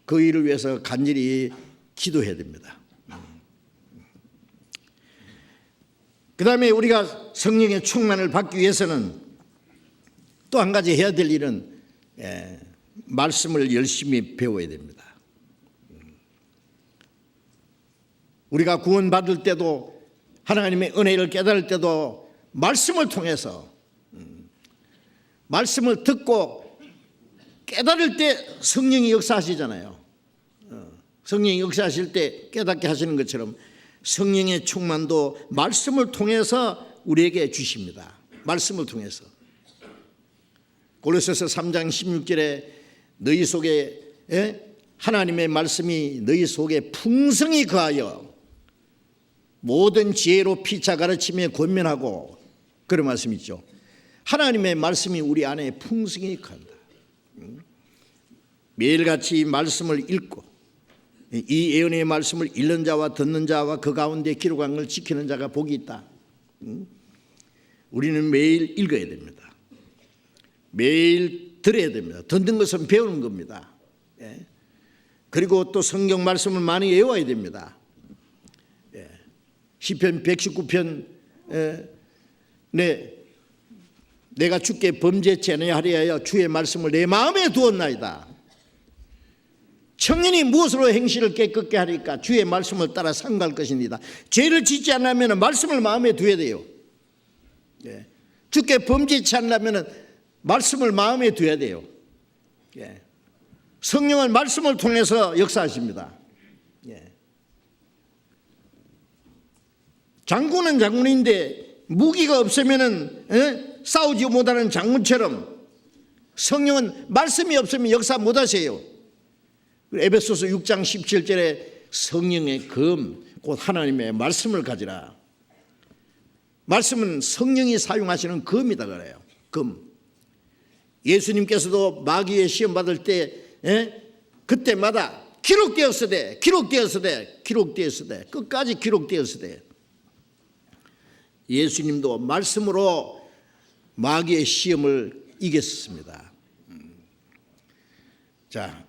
그 일을 위해서 간절히 기도해야 됩니다. 그 다음에 우리가 성령의 충만을 받기 위해서는 또 한 가지 해야 될 일은 말씀을 열심히 배워야 됩니다. 우리가 구원받을 때도 하나님의 은혜를 깨달을 때도 말씀을 통해서, 말씀을 듣고 깨달을 때 성령이 역사하시잖아요. 성령이 역사하실 때 깨닫게 하시는 것처럼 성령의 충만도 말씀을 통해서 우리에게 주십니다. 말씀을 통해서. 골로새서 3장 16절에 너희 속에 하나님의 말씀이 너희 속에 풍성히 거하여 모든 지혜로 피차 가르치며 권면하고, 그런 말씀이 있죠. 하나님의 말씀이 우리 안에 풍성히 거한다. 매일같이 말씀을 읽고 이 예언의 말씀을 읽는 자와 듣는 자와 그 가운데 기록한 걸 지키는 자가 복이 있다. 우리는 매일 읽어야 됩니다. 매일 들어야 됩니다. 듣는 것은 배우는 겁니다. 그리고 또 성경 말씀을 많이 외워야 됩니다. 시편 119편 내가 주께 범죄치 아니하리하여 주의 말씀을 내 마음에 두었나이다. 청년이 무엇으로 행실을 깨끗게 하리까? 주의 말씀을 따라 상갈 것입니다. 죄를 짓지 않으면 말씀을 마음에 두어야 돼요. 주께 범죄치 않으면 말씀을 마음에 두어야 돼요. 성령은 말씀을 통해서 역사하십니다. 장군은 장군인데 무기가 없으면은 싸우지 못하는 장군처럼 성령은 말씀이 없으면 역사 못하세요. 에베소서 6장 17절에 성령의 검 곧 하나님의 말씀을 가지라. 말씀은 성령이 사용하시는 검이다 그래요. 검. 예수님께서도 마귀의 시험 받을 때 그때마다 기록되었으되 끝까지 기록되었으되, 예수님도 말씀으로 마귀의 시험을 이겼습니다. 자,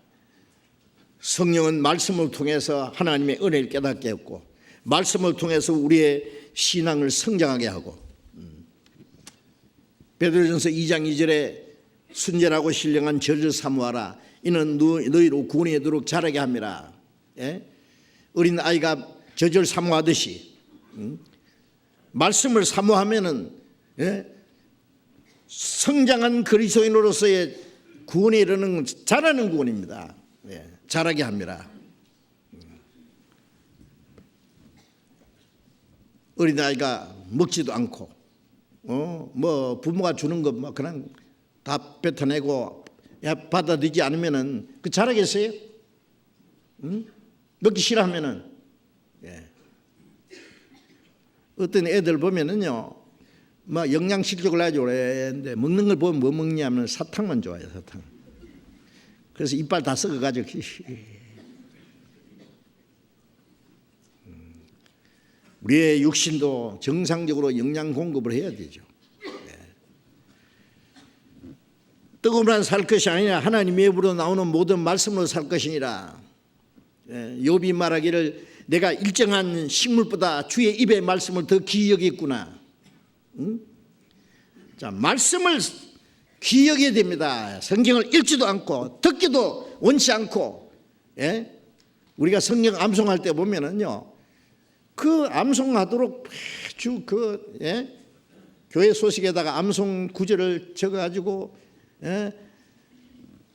성령은 말씀을 통해서 하나님의 은혜를 깨닫게 했고, 말씀을 통해서 우리의 신앙을 성장하게 하고 베드로전서 2장 2절에 순전하고 신령한 절을 사모하라. 이는 너희로 구원에 이르도록 자라게 함이라. 예? 어린 아이가 젖을 사모하듯이 말씀을 사모하면은 성장한 그리스도인으로서의 구원에 이르는 자라는 구원입니다. 자라게 합니다. 어린 아이가 먹지도 않고 뭐 부모가 주는 거 뭐 그냥 다 뱉어내고 받아들이지 않으면은 그 자라겠어요? 먹기 싫어하면은 어떤 애들 보면은요, 뭐 영양실조를 아주 오래 했는데 먹는 걸 보면 뭐 먹냐면 사탕만 좋아해요, 사탕. 그래서 이빨 다 썩어가지고. 우리의 육신도 정상적으로 영양 공급을 해야 되죠. 떡으로만 살 것이 아니라 하나님의 입으로 나오는 모든 말씀으로 살 것이니라. 욥이 말하기를 내가 일정한 식물보다 주의 입의 말씀을 더 귀히 여기겠구나. 자, 말씀을 귀히 여겨야 됩니다. 성경을 읽지도 않고 듣기도 원치 않고, 우리가 성경 암송할 때 보면은요, 그 암송하도록 아주 교회 소식에다가 암송 구절을 적어가지고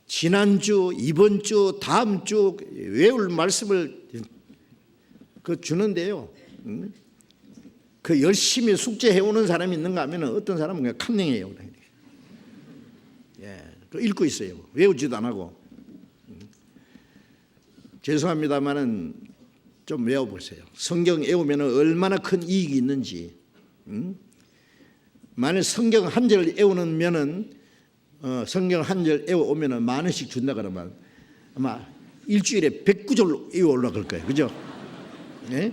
지난주, 이번 주, 다음 주 외울 말씀을 주는데요. 그 열심히 숙제해오는 사람이 있는가 하면 어떤 사람은 그냥 칸냉해요. 또 읽고 있어요. 외우지도 안 하고. 죄송합니다만은 좀 외워보세요. 성경 외우면 얼마나 큰 이익이 있는지. 만약 성경 한 절 외우면은 성경 한 절 외워오면은 10,000원씩 준다 그러면 아마 일주일에 109절 외워오려고 그럴 거예요. 그죠? 네?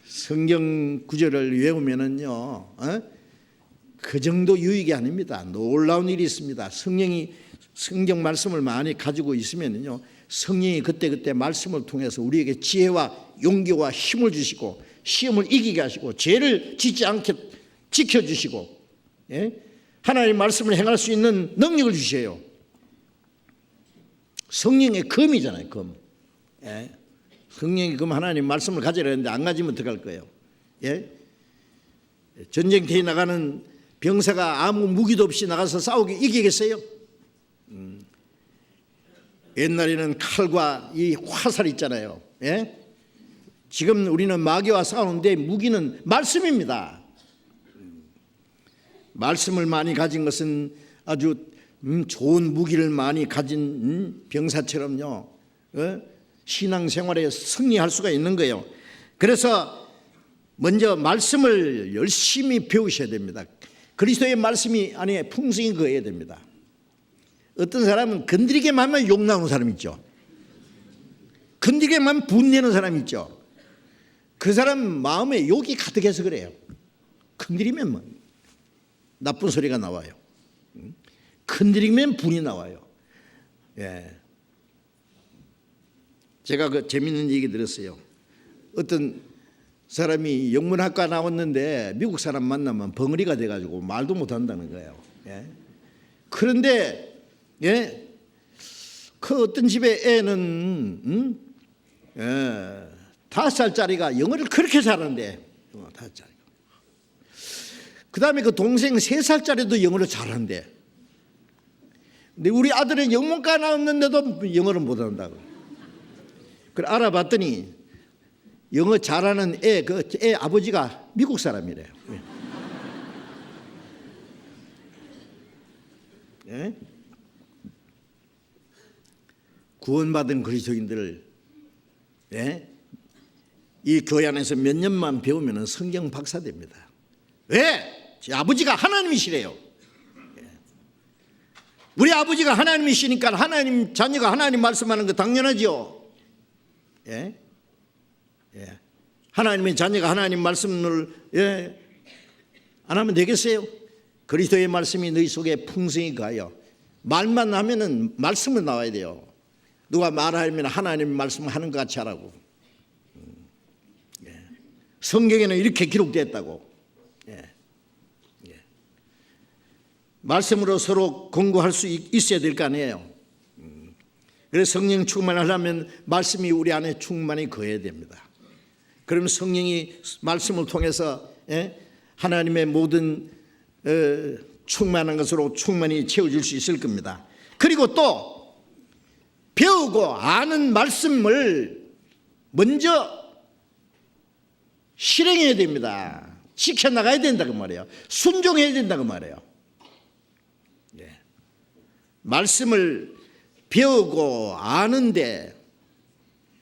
성경 구절을 외우면은요, 그 정도 유익이 아닙니다. 놀라운 일이 있습니다. 성경 말씀을 많이 가지고 있으면요, 성령이 그때그때 말씀을 통해서 우리에게 지혜와 용기와 힘을 주시고 시험을 이기게 하시고 죄를 짓지 않게 지켜주시고 하나님의 말씀을 행할 수 있는 능력을 주셔요. 성령의 검이잖아요. 검. 성령의 검, 하나님 말씀을 가지라 했는데 안 가지면 어떡할 거예요? 전쟁터에 나가는 병사가 아무 무기도 없이 나가서 싸우기 이기겠어요? 옛날에는 칼과 이 화살 있잖아요. 지금 우리는 마귀와 싸우는데 무기는 말씀입니다. 말씀을 많이 가진 것은 아주 좋은 무기를 많이 가진 병사처럼요, 신앙생활에 승리할 수가 있는 거예요. 그래서 먼저 말씀을 열심히 배우셔야 됩니다. 그리스도의 말씀이 안에 풍성히 거해야 됩니다. 어떤 사람은 건드리기만 하면 욕 나오는 사람 있죠. 건드리기만 하면 분내는 사람 있죠. 그 사람 마음에 욕이 가득해서 그래요. 건드리면 뭐 나쁜 소리가 나와요. 건드리면 분이 나와요. 제가 그 재밌는 얘기 들었어요. 어떤 사람이 영문학과 나왔는데 미국 사람 만나면 벙어리가 돼가지고 말도 못한다는 거예요. 그런데 그 어떤 집에 애는 5살짜리가 영어를 그렇게 잘하는데 5살짜리. 그 다음에 그 동생 3살짜리도 영어를 잘하는데, 근데 우리 아들은 영문과 나왔는데도 영어를 못한다고. 그래 알아봤더니 영어 잘하는 애 아버지가 미국 사람이래요. 구원받은 그리스도인들을 이 교회 안에서 몇 년만 배우면 성경 박사 됩니다. 왜? 제 아버지가 하나님이시래요. 우리 아버지가 하나님이시니까 하나님 자녀가 하나님 말씀하는 거 당연하죠. 하나님의 자녀가 하나님 말씀을 안 하면 되겠어요? 그리스도의 말씀이 너희 속에 풍성히 가요. 말만 하면은 말씀은 나와야 돼요. 누가 말하면 하나님 말씀 하는 것 같이 하라고. 성경에는 이렇게 기록되었다고. 예. 예. 말씀으로 서로 공부할 수 있어야 될 거 아니에요. 그래서 성령 충만하려면 말씀이 우리 안에 충만히 거해야 됩니다. 그럼 성령이 말씀을 통해서 하나님의 모든 충만한 것으로 충만히 채워줄 수 있을 겁니다. 그리고 또 배우고 아는 말씀을 먼저 실행해야 됩니다. 지켜나가야 된다고 말이에요. 순종해야 된다고 말이에요. 예. 말씀을 배우고 아는데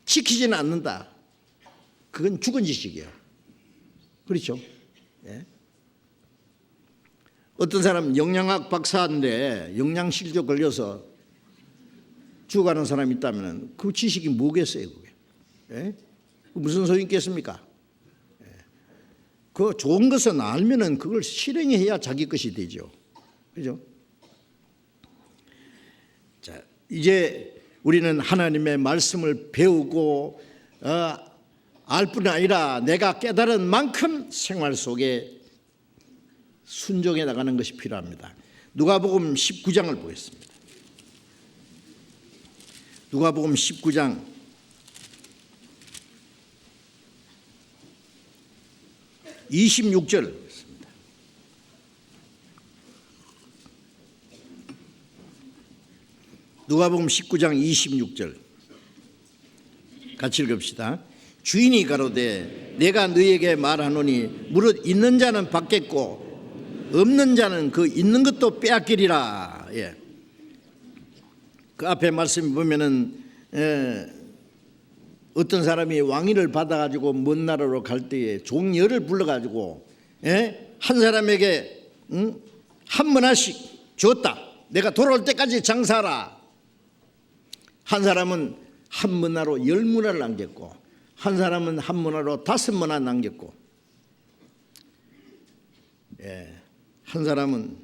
지키지는 않는다. 그건 죽은 지식이에요. 그렇죠? 예. 어떤 사람 영양학 박사인데 영양실조 걸려서 죽어가는 사람이 있다면 그 지식이 뭐겠어요? 그게? 예? 무슨 소용이 있겠습니까? 예. 그 좋은 것은 알면은 그걸 실행해야 자기 것이 되죠. 그죠? 자, 이제 우리는 하나님의 말씀을 배우고 알 뿐 아니라 내가 깨달은 만큼 생활 속에 순종해 나가는 것이 필요합니다. 누가복음 19장을 보겠습니다. 누가복음 19장 26절 보겠습니다. 누가복음 19장 26절 같이 읽읍시다. 주인이 가로되 내가 너희에게 말하노니 무릇 있는 자는 받겠고 없는 자는 그 있는 것도 빼앗기리라. 예. 그 앞에 말씀 보면은 어떤 사람이 왕위를 받아가지고 먼 나라로 갈 때에 종려를 불러가지고 한 사람에게 한 문화씩 줬다. 내가 돌아올 때까지 장사하라. 한 사람은 한 문화로 10문화를 남겼고 한 사람은 한 문화로 5문화 남겼고 한 사람은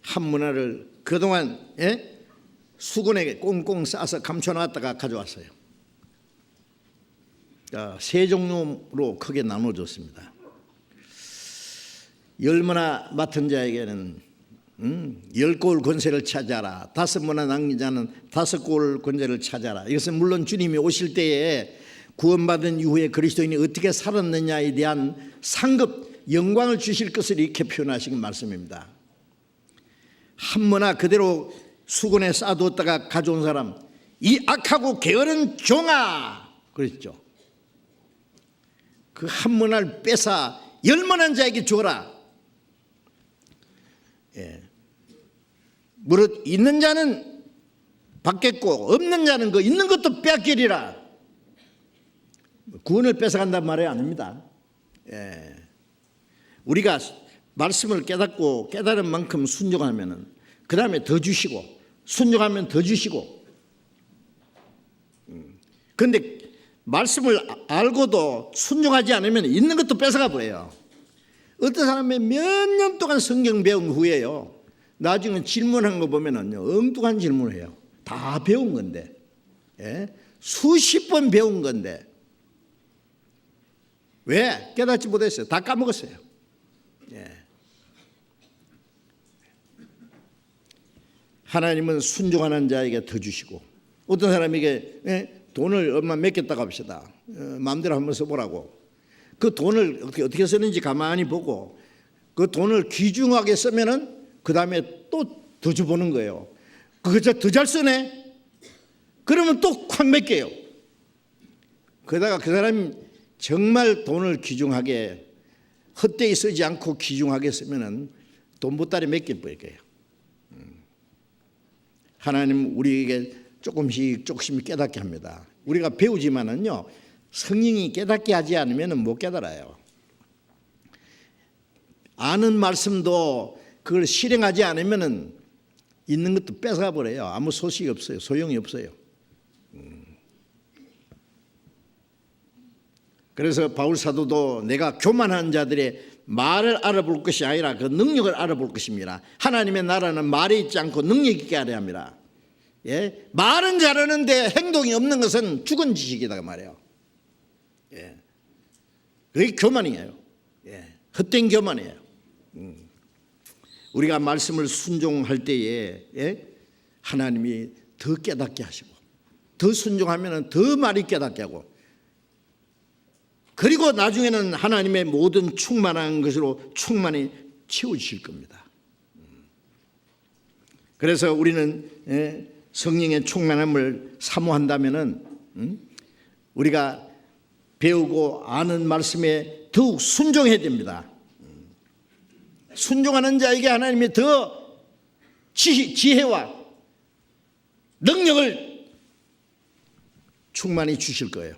한 문화를 그동안 수건에 꽁꽁 싸서 감춰놨다가 가져왔어요. 세 종류로 크게 나눠졌습니다. 10문화 맡은 자에게는 10골 권세를 차지하라. 5문화 남긴 자는 5골 권세를 차지하라. 이것은 물론 주님이 오실 때에 구원받은 이후에 그리스도인이 어떻게 살았느냐에 대한 상급 영광을 주실 것을 이렇게 표현하신 말씀입니다. 한 문화 그대로 수건에 싸두었다가 가져온 사람, 이 악하고 게으른 종아 그랬죠. 그 한 문화를 뺏어 10문한 자에게 주어라. 무릇 있는 자는 받겠고 없는 자는 그 있는 것도 빼앗기리라. 구원을 뺏어간단 말이 아닙니다. 우리가 말씀을 깨닫고 깨달은 만큼 순종하면 그 다음에 더 주시고 순종하면 더 주시고. 그런데 말씀을 알고도 순종하지 않으면 있는 것도 뺏어가 버려요. 어떤 사람이 몇 년 동안 성경 배운 후에요, 나중에 질문한 거 보면은요 엉뚱한 질문을 해요. 다 배운 건데, 수십 번 배운 건데 왜 깨닫지 못했어요? 다 까먹었어요. 하나님은 순종하는 자에게 더 주시고, 어떤 사람에게 돈을 얼마 맡겼다고 합시다. 마음대로 한번 써보라고. 그 돈을 어떻게 쓰는지 가만히 보고 그 돈을 귀중하게 쓰면은 그 다음에 또 더 줘보는 거예요. 그거 더 잘 쓰네? 그러면 또 콱 맡겨요. 그러다가 그 사람이 정말 돈을 귀중하게 헛되이 쓰지 않고 귀중하게 쓰면은 돈 보따리 맡겨버릴 거예요. 하나님 우리에게 조금씩 깨닫게 합니다. 우리가 배우지만은요 성령이 깨닫게 하지 않으면 못 깨달아요. 아는 말씀도 그걸 실행하지 않으면은 있는 것도 뺏어가 버려요. 아무 소식이 없어요. 소용이 없어요. 그래서 바울 사도도 내가 교만한 자들의 말을 알아볼 것이 아니라 그 능력을 알아볼 것입니다. 하나님의 나라는 말에 있지 않고 능력 있게 하려 합니다. 말은 잘하는데 행동이 없는 것은 죽은 지식이다 말이에요. 그게 교만이에요. 헛된 교만이에요. 우리가 말씀을 순종할 때에 하나님이 더 깨닫게 하시고, 더 순종하면 더 많이 깨닫게 하고, 그리고 나중에는 하나님의 모든 충만한 것으로 충만히 채워주실 겁니다. 그래서 우리는 성령의 충만함을 사모한다면은 우리가 배우고 아는 말씀에 더욱 순종해야 됩니다. 순종하는 자에게 하나님이 더 지혜와 능력을 충만히 주실 거예요.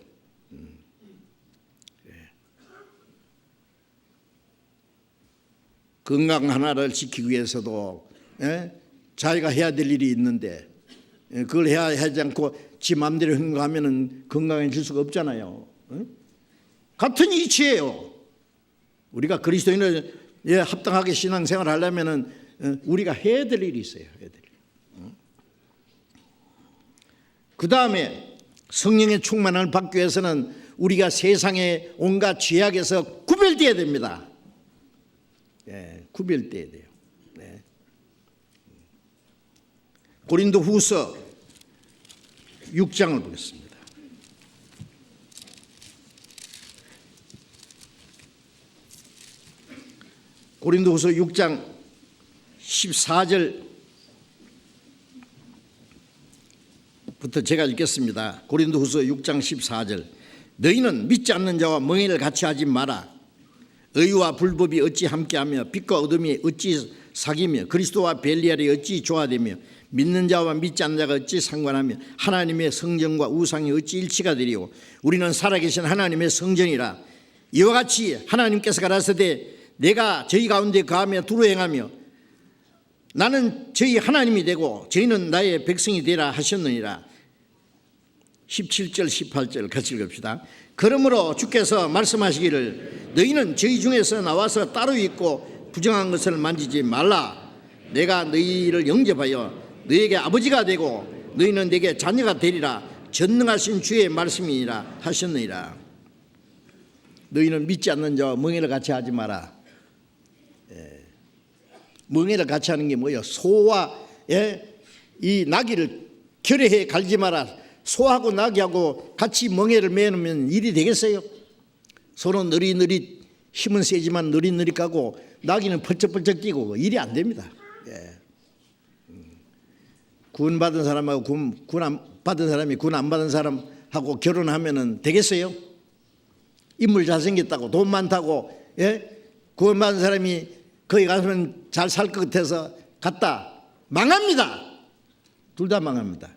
건강 하나를 지키기 위해서도 자기가 해야 될 일이 있는데 그걸 해야 하지 않고 지 마음대로 행동하면 건강해질 수가 없잖아요. 같은 이치예요. 우리가 그리스도인을 합당하게 신앙생활을 하려면 우리가 해야 될 일이 있어요. 해야 될 일. 그 다음에 성령의 충만함을 받기 위해서는 우리가 세상의 온갖 죄악에서 구별되어야 됩니다. 구별되어야 돼요. 고린도후서 6장을 보겠습니다. 고린도후서 6장 14절부터 제가 읽겠습니다. 고린도후서 6장 14절. 너희는 믿지 않는 자와 멍에를 같이 하지 마라. 의와 불법이 어찌 함께하며 빛과 어둠이 어찌 사귀며 그리스도와 벨리알이 어찌 조화되며 믿는 자와 믿지 않는 자가 어찌 상관하며 하나님의 성전과 우상이 어찌 일치가 되리요. 우리는 살아계신 하나님의 성전이라. 이와 같이 하나님께서 가라사대 내가 저희 가운데 거하며 두루 행하며 나는 저희 하나님이 되고 저희는 나의 백성이 되라 하셨느니라. 17절 18절 같이 읽읍시다. 그러므로 주께서 말씀하시기를 너희는 저희 중에서 나와서 따로 있고 부정한 것을 만지지 말라. 내가 너희를 영접하여 너희에게 아버지가 되고 너희는 내게 자녀가 되리라. 전능하신 주의 말씀이니라 하셨느니라. 너희는 믿지 않는 자와 멍에를 같이 하지 마라. 멍에를 같이 하는 게 뭐예요? 소와 이 나귀를 결여해 갈지 마라. 소하고 나귀하고 같이 멍에를 매놓으면 일이 되겠어요? 소는 느릿느릿 힘은 세지만 느릿느릿 가고 나귀는 펄쩍펄쩍 뛰고 일이 안 됩니다. 군 받은 사람하고 군 안 받은 사람이 군 안 받은 사람하고 결혼하면 되겠어요? 인물 잘생겼다고 돈 많다고 군 받은 사람이 거기 가면 잘 살 것 같아서 갔다 망합니다. 둘 다 망합니다.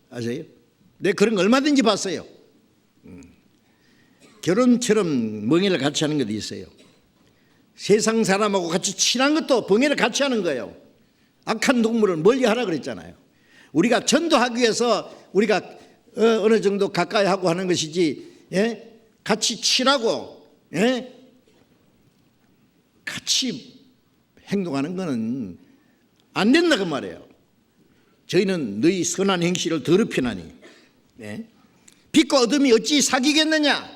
아세요? 내가 그런 거 얼마든지 봤어요. 결혼처럼 멍에를 같이 하는 것도 있어요. 세상 사람하고 같이 친한 것도 멍에를 같이 하는 거예요. 악한 동물을 멀리 하라 그랬잖아요. 우리가 전도하기 위해서 우리가 어느 정도 가까이 하고 하는 것이지 같이 친하고 같이 행동하는 것은 안 된다 그 말이에요. 저희는 너희 선한 행실을 더럽히나니 빛과 어둠이 어찌 사귀겠느냐.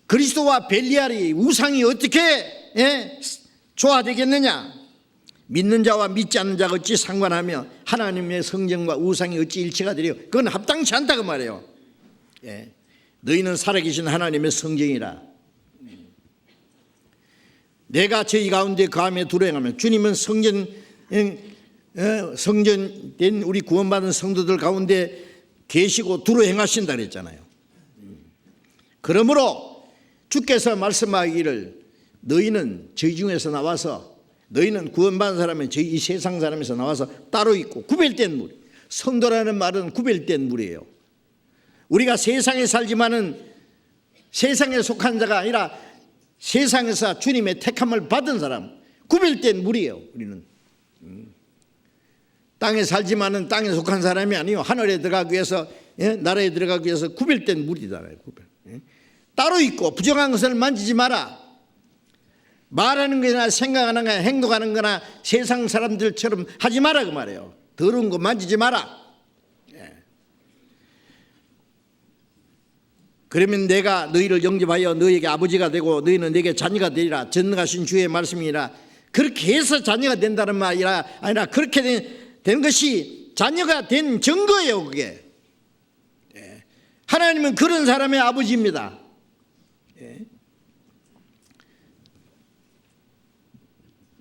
그리스도와 벨리알이 우상이 어떻게 조화되겠느냐. 믿는 자와 믿지 않는 자가 어찌 상관하며 하나님의 성전과 우상이 어찌 일치가 되리요. 그건 합당치 않다 그 말이에요. 너희는 살아계신 하나님의 성전이라. 내가 저희 가운데 거하며 두루 행하며 주님은 성전된 우리 구원받은 성도들 가운데 계시고 두루 행하신다 그랬잖아요. 그러므로 주께서 말씀하기를 너희는 저희 중에서 나와서 너희는 구원받은 사람은 저희 이 세상 사람에서 나와서 따로 있고 구별된 물. 성도라는 말은 구별된 물이에요. 우리가 세상에 살지만은 세상에 속한 자가 아니라 세상에서 주님의 택함을 받은 사람, 구별된 물이에요. 우리는 땅에 살지만은 땅에 속한 사람이 아니요 하늘에 들어가기 위해서 나라에 들어가기 위해서 구별된 물이잖아요. 따로 있고 부정한 것을 만지지 마라. 말하는 거나 생각하는 거나 행동하는 거나 세상 사람들처럼 하지 마라 그 말이에요. 더러운 거 만지지 마라. 그러면 내가 너희를 영접하여 너희에게 아버지가 되고 너희는 내게 자녀가 되리라. 전능하신 주의 말씀이라. 그렇게 해서 자녀가 된다는 말이 아니라 그렇게 된 것이 자녀가 된 증거예요. 그게 하나님은 그런 사람의 아버지입니다.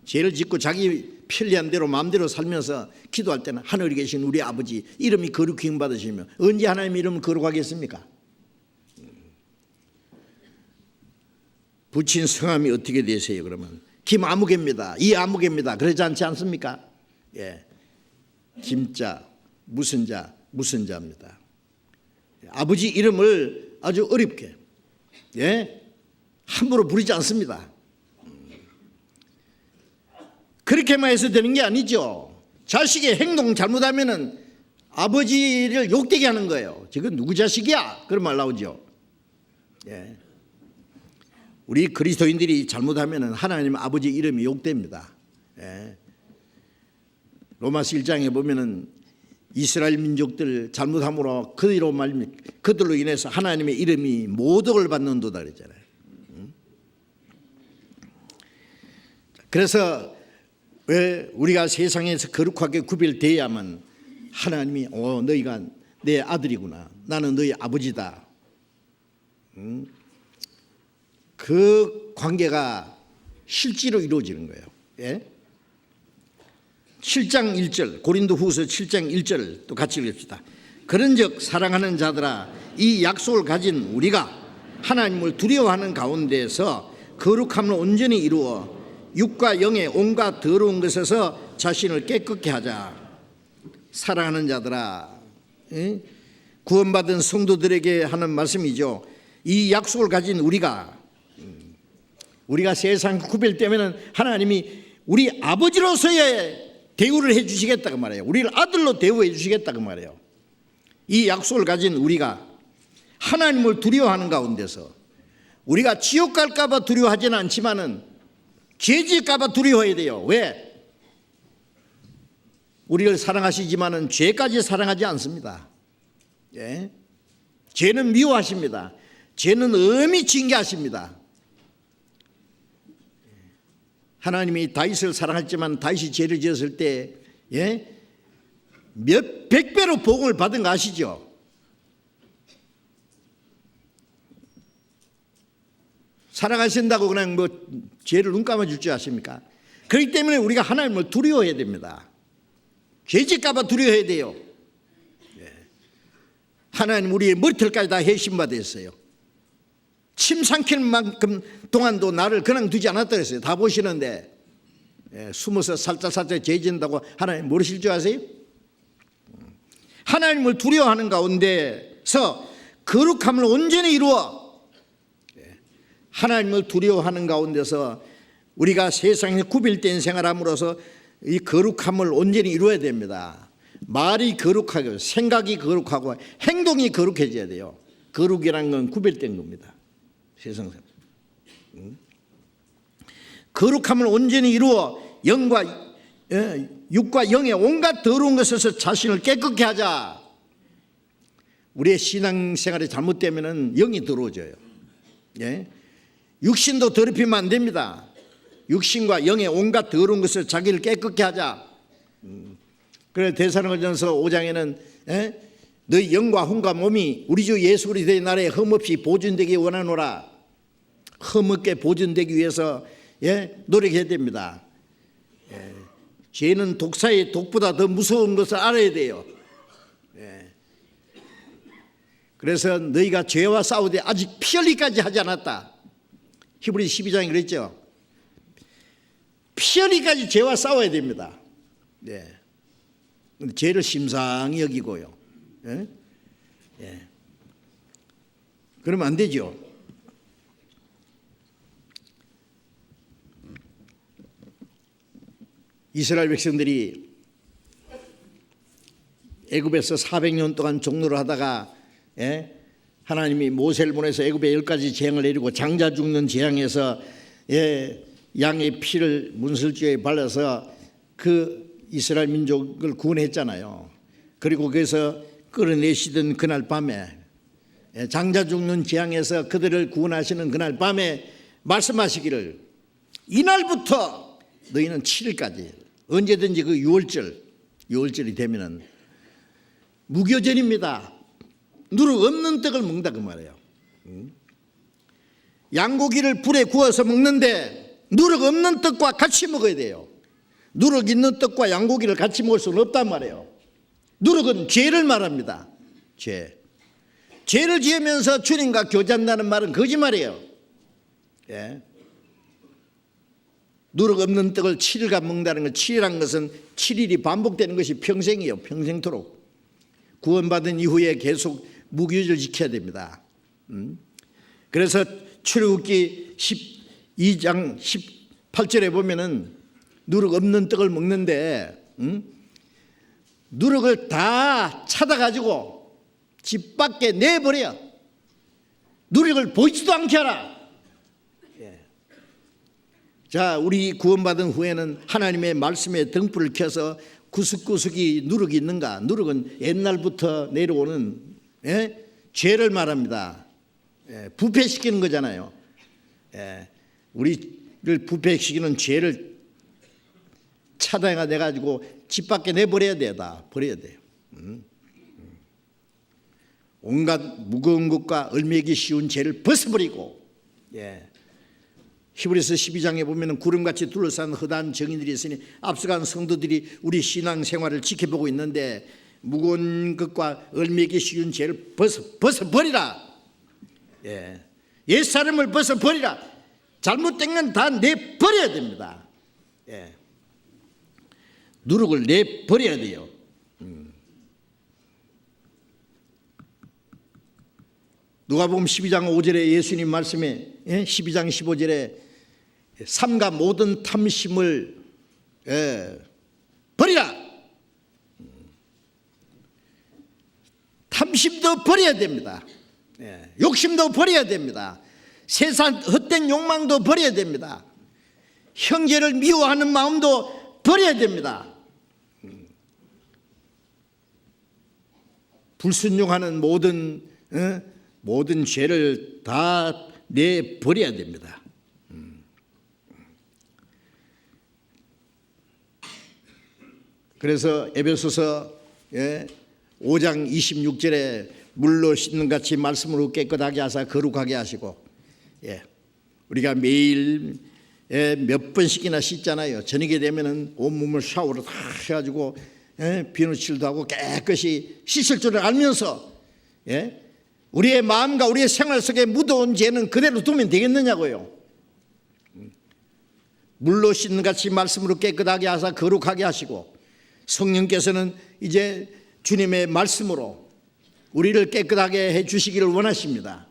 죄를 짓고 자기 편리한 대로 마음대로 살면서 기도할 때는 하늘에 계신 우리 아버지 이름이 거룩히 받으시며 언제 하나님 이름을 거룩하겠습니까? 붙인 성함이 어떻게 되세요? 그러면 김아무개입니다. 이아무개입니다. 그러지 않지 않습니까? 김자 무슨 자 무슨 자입니다. 아버지 이름을 아주 어렵게 함부로 부르지 않습니다. 그렇게만 해서 되는 게 아니죠. 자식의 행동 잘못하면은 아버지를 욕되게 하는 거예요. 지금 누구 자식이야? 그런 말 나오죠. 우리 그리스도인들이 잘못하면은 하나님 아버지 이름이 욕됩니다. 로마서 1장에 보면은 이스라엘 민족들 잘못함으로 그들로 인해서 하나님의 이름이 모독을 받는도다 그랬잖아요. 그래서 왜 우리가 세상에서 거룩하게 구별되어야만 하나님이 너희가 내 아들이구나. 나는 너희 아버지다. 그 관계가 실제로 이루어지는 거예요. 7장 1절 고린도후서 7장 1절 또 같이 읽읍시다. 그런즉 사랑하는 자들아 이 약속을 가진 우리가 하나님을 두려워하는 가운데서 거룩함을 온전히 이루어 육과 영의 온갖 더러운 것에서 자신을 깨끗게 하자. 사랑하는 자들아, 구원받은 성도들에게 하는 말씀이죠. 이 약속을 가진 우리가 세상 구별되면 하나님이 우리 아버지로서의 대우를 해 주시겠다고 말해요. 우리를 아들로 대우해 주시겠다고 말해요. 이 약속을 가진 우리가 하나님을 두려워하는 가운데서 우리가 지옥 갈까 봐 두려워하지는 않지만은 죄 지을까 봐 두려워해야 돼요. 왜? 우리를 사랑하시지만은 죄까지 사랑하지 않습니다. 죄는 미워하십니다. 죄는 엄히 징계하십니다. 하나님이 다윗을 사랑했지만 다윗이 죄를 지었을 때 몇 백배로 복을 받은 거 아시죠? 사랑하신다고 그냥 죄를 눈 감아줄 줄 아십니까? 그렇기 때문에 우리가 하나님을 두려워해야 됩니다. 죄짓까 봐 두려워해야 돼요. 하나님 우리의 머리털까지 다 해신받았어요. 침 삼키는 만큼 동안도 나를 그냥 두지 않았다 그랬어요. 다 보시는데 숨어서 살짝 죄진다고 하나님 모르실 줄 아세요? 하나님을 두려워하는 가운데서 거룩함을 온전히 이루어 하나님을 두려워하는 가운데서 우리가 세상에 구별된 생활함으로써 이 거룩함을 온전히 이루어야 됩니다. 말이 거룩하고 생각이 거룩하고 행동이 거룩해져야 돼요. 거룩이라는 건 구별된 겁니다. 세상에서 거룩함을 온전히 이루어 육과 영의 온갖 더러운 것에서 자신을 깨끗게 하자. 우리의 신앙생활이 잘못되면 영이 더러워져요. 육신도 더럽히면 안 됩니다. 육신과 영의 온갖 더러운 것을 자기를 깨끗게 하자. 그래서 데살로니가전서 5장에는 너희 영과 혼과 몸이 우리 주 예수 그리스도의 날에 흠없이 보존되기 원하노라. 흠없게 보존되기 위해서 노력해야 됩니다. 죄는 독사의 독보다 더 무서운 것을 알아야 돼요. 그래서 너희가 죄와 싸우되 아직 피 흘리기까지 하지 않았다. 히브리 12장에 그랬죠. 피 흘리기까지 죄와 싸워야 됩니다. 죄를 심상히 여기고요. 그러면 안 되죠. 이스라엘 백성들이 애굽에서 400년 동안 종노를 하다가 하나님이 모세를 보내서 애굽에 10가지 재앙을 내리고 장자 죽는 재앙에서 양의 피를 문설주에 발라서 그 이스라엘 민족을 구원했잖아요. 그리고 그래서 끌어내시던 그날 밤에 장자 죽는 재앙에서 그들을 구원하시는 그날 밤에 말씀하시기를 이날부터 너희는 7일까지 언제든지 그 6월절이 되면은 무교절입니다. 누룩 없는 떡을 먹는다 그 말이에요. 양고기를 불에 구워서 먹는데 누룩 없는 떡과 같이 먹어야 돼요. 누룩 있는 떡과 양고기를 같이 먹을 수는 없단 말이에요. 누룩은 죄를 말합니다. 죄를 지으면서 주님과 교제한다는 말은 거짓말이에요. 예. 누룩 없는 떡을 7일간 먹는다는 것, 7일이라는 것은 7일이 반복되는 것이 평생이에요. 평생토록. 구원받은 이후에 계속 무교절 지켜야 됩니다. 그래서 출애굽기 12장 18절에 보면은 누룩 없는 떡을 먹는데 누룩을 다 찾아가지고 집 밖에 내버려. 누룩을 보이지도 않게 하라. 자, 우리 구원받은 후에는 하나님의 말씀에 등불을 켜서 구석구석이 누룩이 있는가? 누룩은 옛날부터 내려오는 죄를 말합니다. 부패시키는 거잖아요. 우리를 부패시키는 죄를 찾아내가지고 집 밖에 내버려야 되다. 버려야 돼요. 온갖 무거운 것과 얼매기 쉬운 죄를 벗어버리고, 히브리서 12장에 보면 구름같이 둘러싼 허다한 정인들이 있으니 앞서간 성도들이 우리 신앙생활을 지켜보고 있는데 무거운 것과 얼매기 쉬운 죄를 벗어버리라. 옛사람을 벗어버리라. 잘못된 건 다 내버려야 됩니다. 누룩을 내버려야 돼요. 누가복음 12장 5절에 예수님 말씀에 12장 15절에 삼가 모든 탐심을 버리라. 탐심도 버려야 됩니다. 욕심도 버려야 됩니다. 세상 헛된 욕망도 버려야 됩니다. 형제를 미워하는 마음도 버려야 됩니다. 불순종하는 모든 죄를 다 내버려야 됩니다. 그래서 에베소서 5장 26절에 물로 씻는 같이 말씀으로 깨끗하게 하사 거룩하게 하시고, 우리가 매일 몇 번씩이나 씻잖아요. 저녁에 되면은 온몸을 샤워로 다 해가지고 비누칠도 하고 깨끗이 씻을 줄을 알면서 우리의 마음과 우리의 생활 속에 묻어온 죄는 그대로 두면 되겠느냐고요. 물로 씻는 같이 말씀으로 깨끗하게 하사 거룩하게 하시고, 성령께서는 이제 주님의 말씀으로 우리를 깨끗하게 해 주시기를 원하십니다.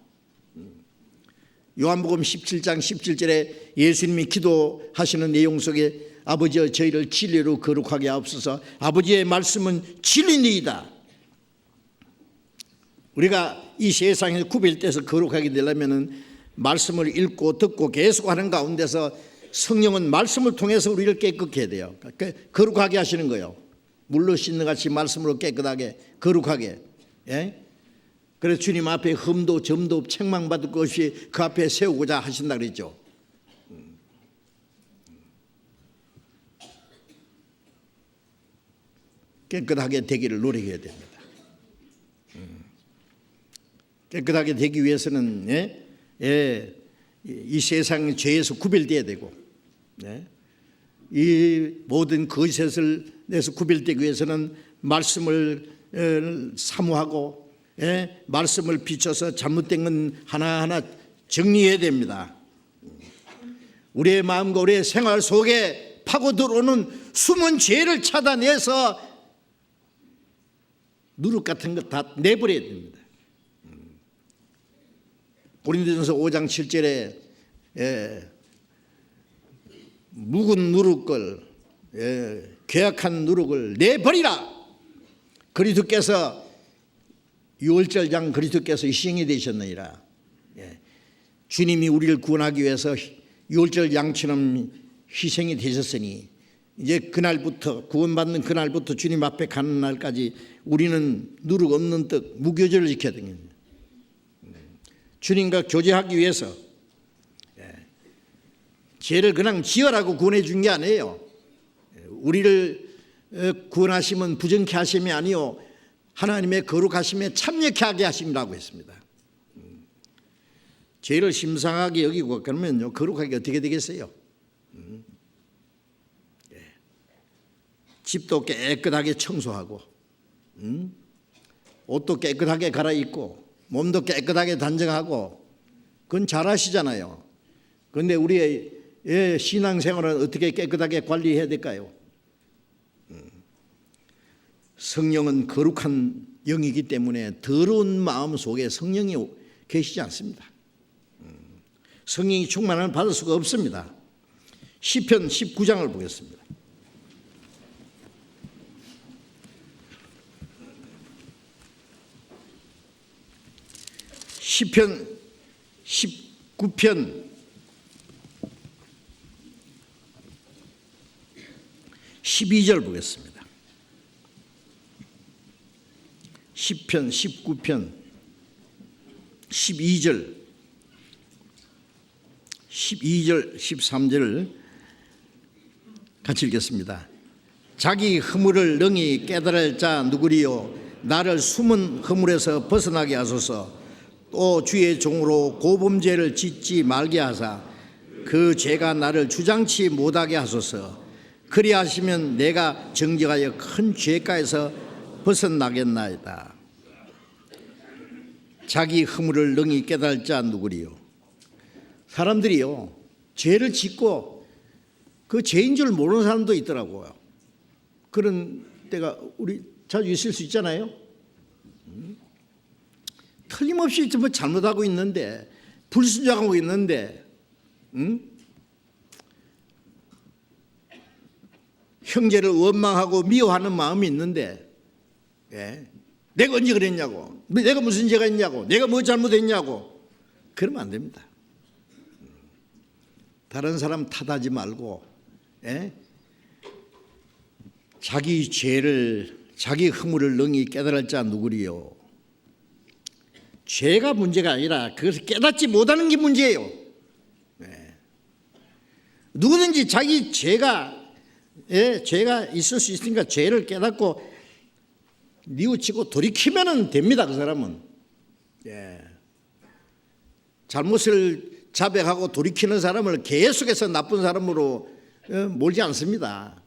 요한복음 17장 17절에 예수님이 기도하시는 내용 속에 아버지여 저희를 진리로 거룩하게 하옵소서. 아버지의 말씀은 진리니이다. 우리가 이 세상에서 구별돼서 거룩하게 되려면 말씀을 읽고 듣고 계속하는 가운데서 성령은 말씀을 통해서 우리를 깨끗게 해야 돼요. 거룩하게 하시는 거예요. 물로 씻는 같이 말씀으로 깨끗하게 거룩하게. 그래서 주님 앞에 흠도 점도 책망받을 것이 그 앞에 세우고자 하신다 그랬죠. 깨끗하게 되기를 노력해야 됩니다. 깨끗하게 되기 위해서는 이 세상의 죄에서 구별돼야 되고, 이 모든 거짓을 내서 구별되기 위해서는 말씀을 사모하고 말씀을 비춰서 잘못된 건 하나하나 정리해야 됩니다. 우리의 마음과 우리의 생활 속에 파고 들어오는 숨은 죄를 찾아내서 누룩 같은 것 다 내버려야 됩니다. 고린도전서 5장 7절에 묵은 누룩을 괴악한 누룩을 내버리라. 그리스도께서 유월절장 그리스도께서 희생이 되셨느니라. 주님이 우리를 구원하기 위해서 유월절 양처럼 희생이 되셨으니 이제 그날부터 구원받는 그날부터 주님 앞에 가는 날까지 우리는 누룩 없는 떡 무교절을 지켜야 됩니다. 주님과 교제하기 위해서 죄를 그냥 지어라고 구원해 준 게 아니에요. 우리를 구원하심은 부정케 하심이 아니요 하나님의 거룩하심에 참여케 하게 하심이라고 했습니다. 죄를 심상하게 여기고 그러면요 거룩하게 어떻게 되겠어요? 집도 깨끗하게 청소하고 옷도 깨끗하게 갈아입고 몸도 깨끗하게 단정하고 그건 잘하시잖아요. 그런데 우리의 신앙생활은 어떻게 깨끗하게 관리해야 될까요? 성령은 거룩한 영이기 때문에 더러운 마음 속에 성령이 계시지 않습니다. 성령이 충만함을 받을 수가 없습니다. 시편 19장을 보겠습니다. 시편 19편 12절 보겠습니다. 시편 19편 12절 13절을 같이 읽겠습니다. 자기 허물을 능히 깨달을 자 누구리요? 나를 숨은 허물에서 벗어나게 하소서. 또 주의 종으로 고범죄를 짓지 말게 하사 그 죄가 나를 주장치 못하게 하소서. 그리하시면 내가 정직하여 큰 죄가에서 벗어나겠나이다. 자기 허물을 능히 깨달을 자 누구리요? 사람들이요 죄를 짓고 그 죄인 줄 모르는 사람도 있더라고요. 그런 때가 우리 자주 있을 수 있잖아요. 틀림없이 뭐 잘못하고 있는데 불순종하고 있는데 형제를 원망하고 미워하는 마음이 있는데 내가 언제 그랬냐고, 내가 무슨 죄가 있냐고, 내가 뭐 잘못했냐고 그러면 안 됩니다. 다른 사람 탓하지 말고 자기 죄를 자기 허물을 능히 깨달을 자 누구리요? 죄가 문제가 아니라 그것을 깨닫지 못하는 게 문제예요. 누구든지 자기 죄가 있을 수 있으니까 죄를 깨닫고 뉘우치고 돌이키면 됩니다. 그 사람은 잘못을 자백하고 돌이키는 사람을 계속해서 나쁜 사람으로 몰지 않습니다.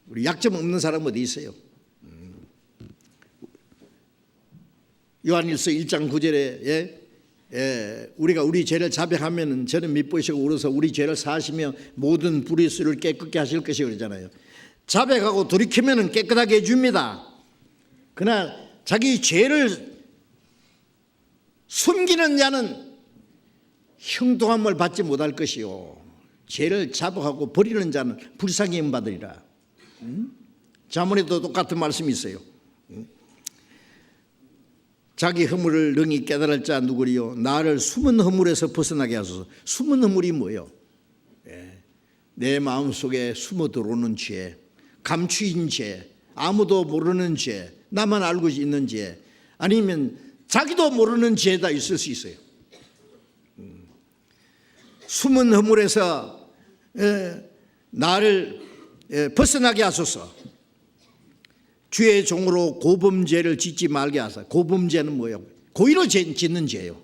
우리 약점 없는 사람 어디 있어요? 요한일서 1장 9절에 우리가 우리 죄를 자백하면 저는 미쁘시고 울어서 우리 죄를 사하시며 모든 불의수를 깨끗게 하실 것이 그러잖아요. 자백하고 돌이키면 깨끗하게 해줍니다. 그러나 자기 죄를 숨기는 자는 형통함을 받지 못할 것이요 죄를 자복하고 버리는 자는 불쌍히 여김받으리라. 자문에도 똑같은 말씀이 있어요. 자기 허물을 능히 깨달을 자 누구리요? 나를 숨은 허물에서 벗어나게 하소서. 숨은 허물이 뭐예요? 내 마음속에 숨어 들어오는 죄, 감추인 죄, 아무도 모르는 죄, 나만 알고 있는 죄, 아니면 자기도 모르는 죄다 있을 수 있어요. 숨은 허물에서 나를 벗어나게 하소서. 주의 종으로 고범죄를 짓지 말게 하사. 고범죄는 뭐예요? 고의로 짓는 죄예요.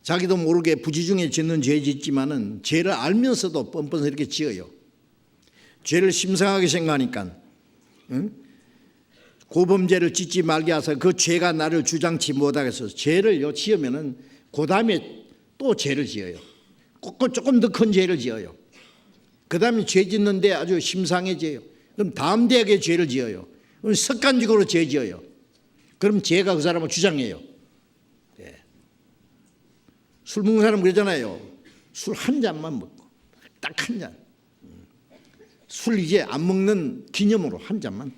자기도 모르게 부지중에 짓는 죄 짓지만은 죄를 알면서도 뻔뻔스럽게 지어요. 죄를 심상하게 생각하니까 고범죄를 짓지 말게 하사 그 죄가 나를 주장치 못하게 해서 죄를 지으면은 그 다음에 또 죄를 지어요. 조금 더 큰 죄를 지어요. 그 다음에 죄 짓는데 아주 심상해져요. 그럼 다음 대학에 죄를 지어요. 그럼 습관적으로 죄 지어요. 그럼 죄가 그 사람을 주장해요. 술 먹는 사람 그러잖아요. 술 한 잔만 먹고 딱 한 잔. 술 이제 안 먹는 기념으로 한 잔만.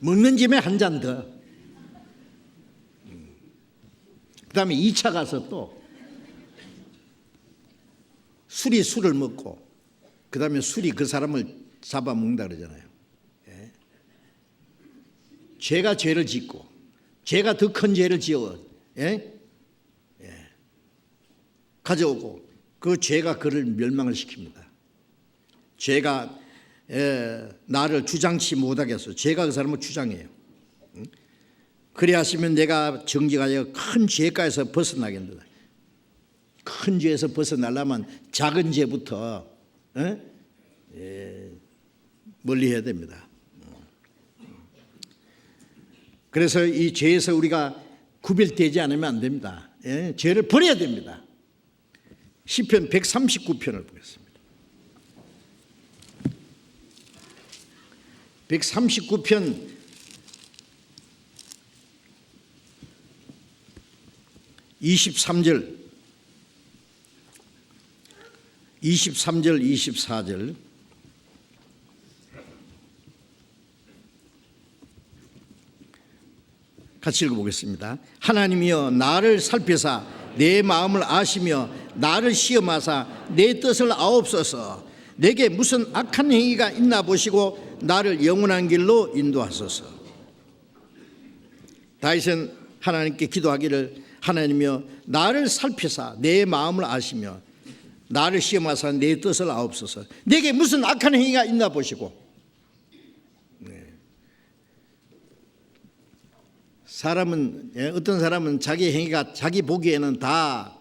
먹는 짐에 한 잔 더. 그 다음에 2차 가서 또 술이 술을 먹고 그 다음에 술이 그 사람을 잡아먹는다 그러잖아요. 제가 죄를 짓고 제가 더 큰 죄를 지어 가져오고 그 죄가 그를 멸망을 시킵니다. 죄가 나를 주장치 못하게 해서 죄가 그 사람을 주장해요. 그래 하시면 내가 정직하여 큰 죄가에서 벗어나겠다. 큰 죄에서 벗어나려면 작은 죄부터 멀리 해야 됩니다. 그래서 이 죄에서 우리가 구별되지 않으면 안 됩니다. 죄를 버려야 됩니다. 시편 139편을 보겠습니다. 139편 23절 24절 같이 읽어보겠습니다. 하나님이여 나를 살피사 내 마음을 아시며 나를 시험하사 내 뜻을 아옵소서. 내게 무슨 악한 행위가 있나 보시고 나를 영원한 길로 인도하소서. 다윗은 하나님께 기도하기를 하나님이여 나를 살피사 내 마음을 아시며 나를 시험하사 내 뜻을 아옵소서. 내게 무슨 악한 행위가 있나 보시고. 사람은 어떤 사람은 자기 행위가 자기 보기에는 다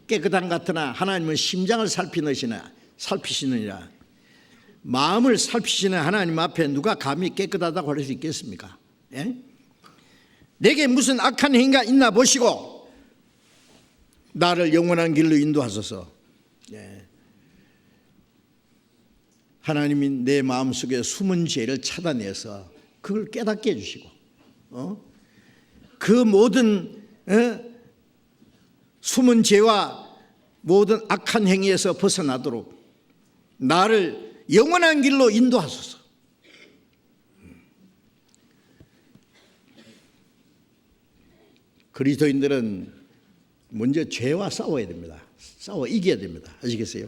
깨끗한 것 같으나 하나님은 심장을 살피시느니라. 마음을 살피시는 하나님 앞에 누가 감히 깨끗하다고 할 수 있겠습니까? 내게 무슨 악한 행위가 있나 보시고 나를 영원한 길로 인도하소서. 하나님이 내 마음속에 숨은 죄를 찾아내서 그걸 깨닫게 해주시고 그 모든 숨은 죄와 모든 악한 행위에서 벗어나도록 나를 영원한 길로 인도하소서. 그리스도인들은 먼저 죄와 싸워야 됩니다. 싸워 이겨야 됩니다. 아시겠어요?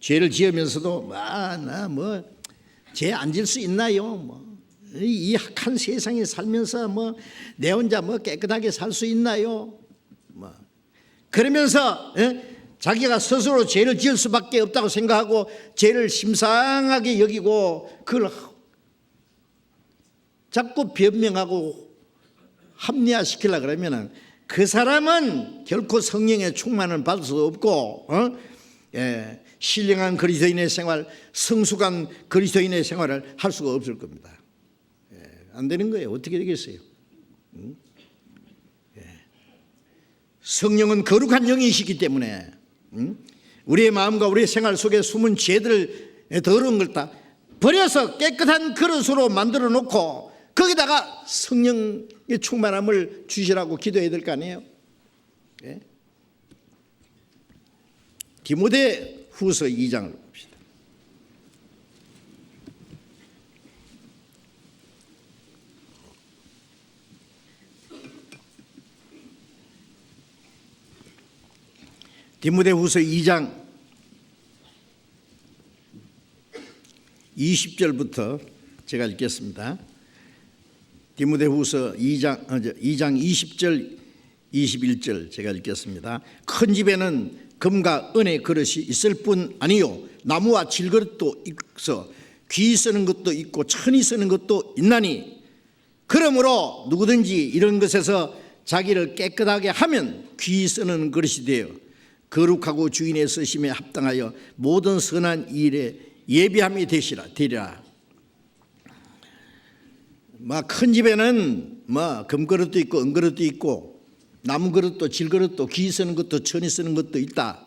죄를 지으면서도 죄 안 질 수 있나요? 이 악한 세상에 살면서 내 혼자 깨끗하게 살 수 있나요? 그러면서 자기가 스스로 죄를 지을 수밖에 없다고 생각하고 죄를 심상하게 여기고 그걸 자꾸 변명하고 합리화시키려고 그러면 그 사람은 결코 성령의 충만을 받을 수 없고 신령한 그리스도인의 생활, 성숙한 그리스도인의 생활을 할 수가 없을 겁니다. 안 되는 거예요. 어떻게 되겠어요? 성령은 거룩한 영이시기 때문에 우리의 마음과 우리의 생활 속에 숨은 죄들, 더러운 걸 다 버려서 깨끗한 그릇으로 만들어 놓고 거기다가 성령의 충만함을 주시라고 기도해야 될 거 아니에요? 디모데 후서 2장을 봅시다. 디모데 후서 2장 20절부터 제가 읽겠습니다. 디모데 후서 2장 20절 21절 제가 읽겠습니다. 큰 집에는 금과 은의 그릇이 있을 뿐 아니요 나무와 질그릇도 있어 귀 쓰는 것도 있고 천이 쓰는 것도 있나니 그러므로 누구든지 이런 것에서 자기를 깨끗하게 하면 귀 쓰는 그릇이 되어 거룩하고 주인의 쓰심에 합당하여 모든 선한 일에 예비함이 되리라. 큰 집에는 금그릇도 있고 은그릇도 있고 나무 그릇도 질그릇도 귀 쓰는 것도 천이 쓰는 것도 있다.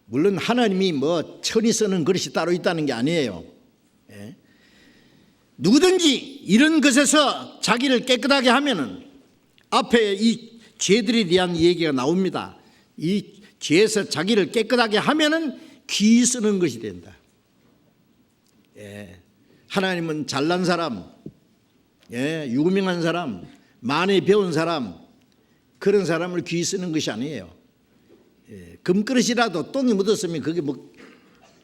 물론 하나님이 천이 쓰는 그릇이 따로 있다는 게 아니에요. 누구든지 이런 것에서 자기를 깨끗하게 하면은 앞에 이 죄들에 대한 얘기가 나옵니다. 이 죄에서 자기를 깨끗하게 하면은 귀 쓰는 것이 된다. 하나님은 잘난 사람, 유명한 사람, 많이 배운 사람, 그런 사람을 귀 쓰는 것이 아니에요. 금그릇이라도 똥이 묻었으면 그게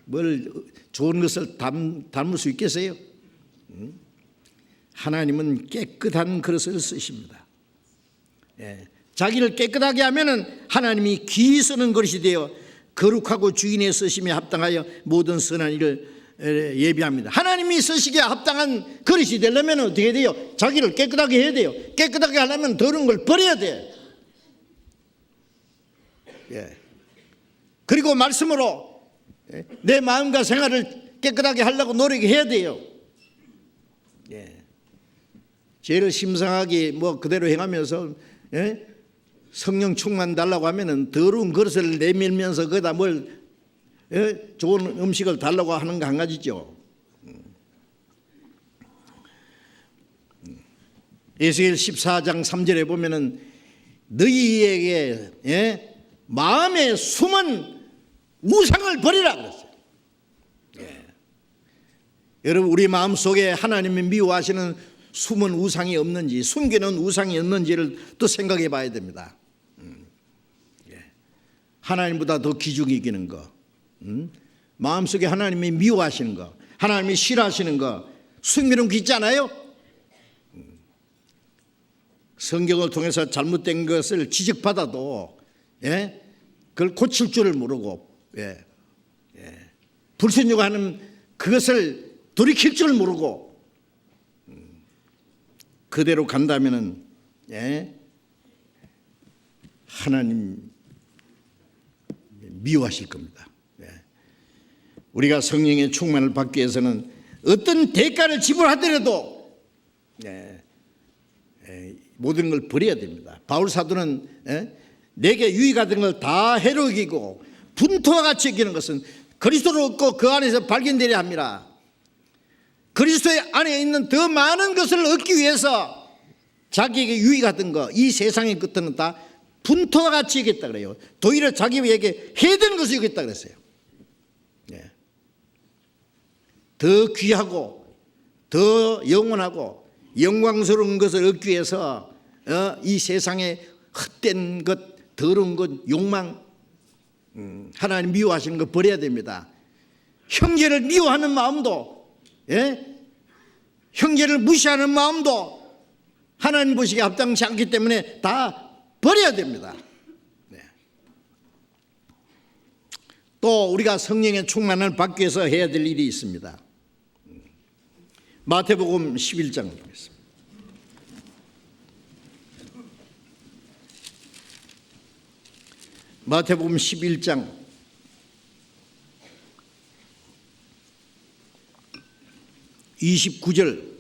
뭘 좋은 것을 담을 수 있겠어요? 하나님은 깨끗한 그릇을 쓰십니다. 자기를 깨끗하게 하면은 하나님이 귀히 쓰는 그릇이 되어 거룩하고 주인의 쓰심에 합당하여 모든 선한 일을 예비합니다. 하나님이 쓰시기에 합당한 그릇이 되려면 어떻게 돼요? 자기를 깨끗하게 해야 돼요. 깨끗하게 하려면 더러운 걸 버려야 돼. 그리고 말씀으로 내 마음과 생활을 깨끗하게 하려고 노력해야 돼요. 죄를 심상하게 그대로 행하면서 성령 충만 달라고 하면은 더러운 그릇을 내밀면서 거기다 뭘 좋은 음식을 달라고 하는 거 한 가지죠. 에스겔 14장 3절에 보면은 너희에게 마음에 숨은 우상을 버리라 그랬어요. 여러분, 우리 마음 속에 하나님이 미워하시는 숨은 우상이 없는지, 숨기는 우상이 없는지를 또 생각해 봐야 됩니다. 하나님보다 더 귀중히 여기는 거, 마음속에 하나님이 미워하시는 거, 하나님이 싫어하시는 거 숨기는 거 있잖아요. 성경을 통해서 잘못된 것을 지적받아도 그걸 고칠 줄을 모르고 불순종하는 그것을 돌이킬 줄 모르고 그대로 간다면은 하나님 미워하실 겁니다. 우리가 성령의 충만을 받기 위해서는 어떤 대가를 지불하더라도 모든 걸 버려야 됩니다. 바울 사도는 내게 유익하던 걸 다 해로 여기고 분토와 같이 여기는 것은 그리스도를 얻고 그 안에서 발견되려 합니다. 그리스도의 안에 있는 더 많은 것을 얻기 위해서 자기에게 유익하던 거, 이 세상의 것들은 다 분토와 같이 여겼다 그래요. 도리어 자기에게 해되는 것을 여겼다 그랬어요. 더 귀하고 더 영원하고 영광스러운 것을 얻기 위해서 이 세상의 헛된 것, 더러운 것, 욕망, 하나님 미워하시는 거 버려야 됩니다. 형제를 미워하는 마음도, 형제를 무시하는 마음도 하나님 보시기에 합당치 않기 때문에 다 버려야 됩니다. 또 우리가 성령의 충만을 받기 위해서 해야 될 일이 있습니다. 마태복음 11장 보겠습니다. 마태복음 11장 29절,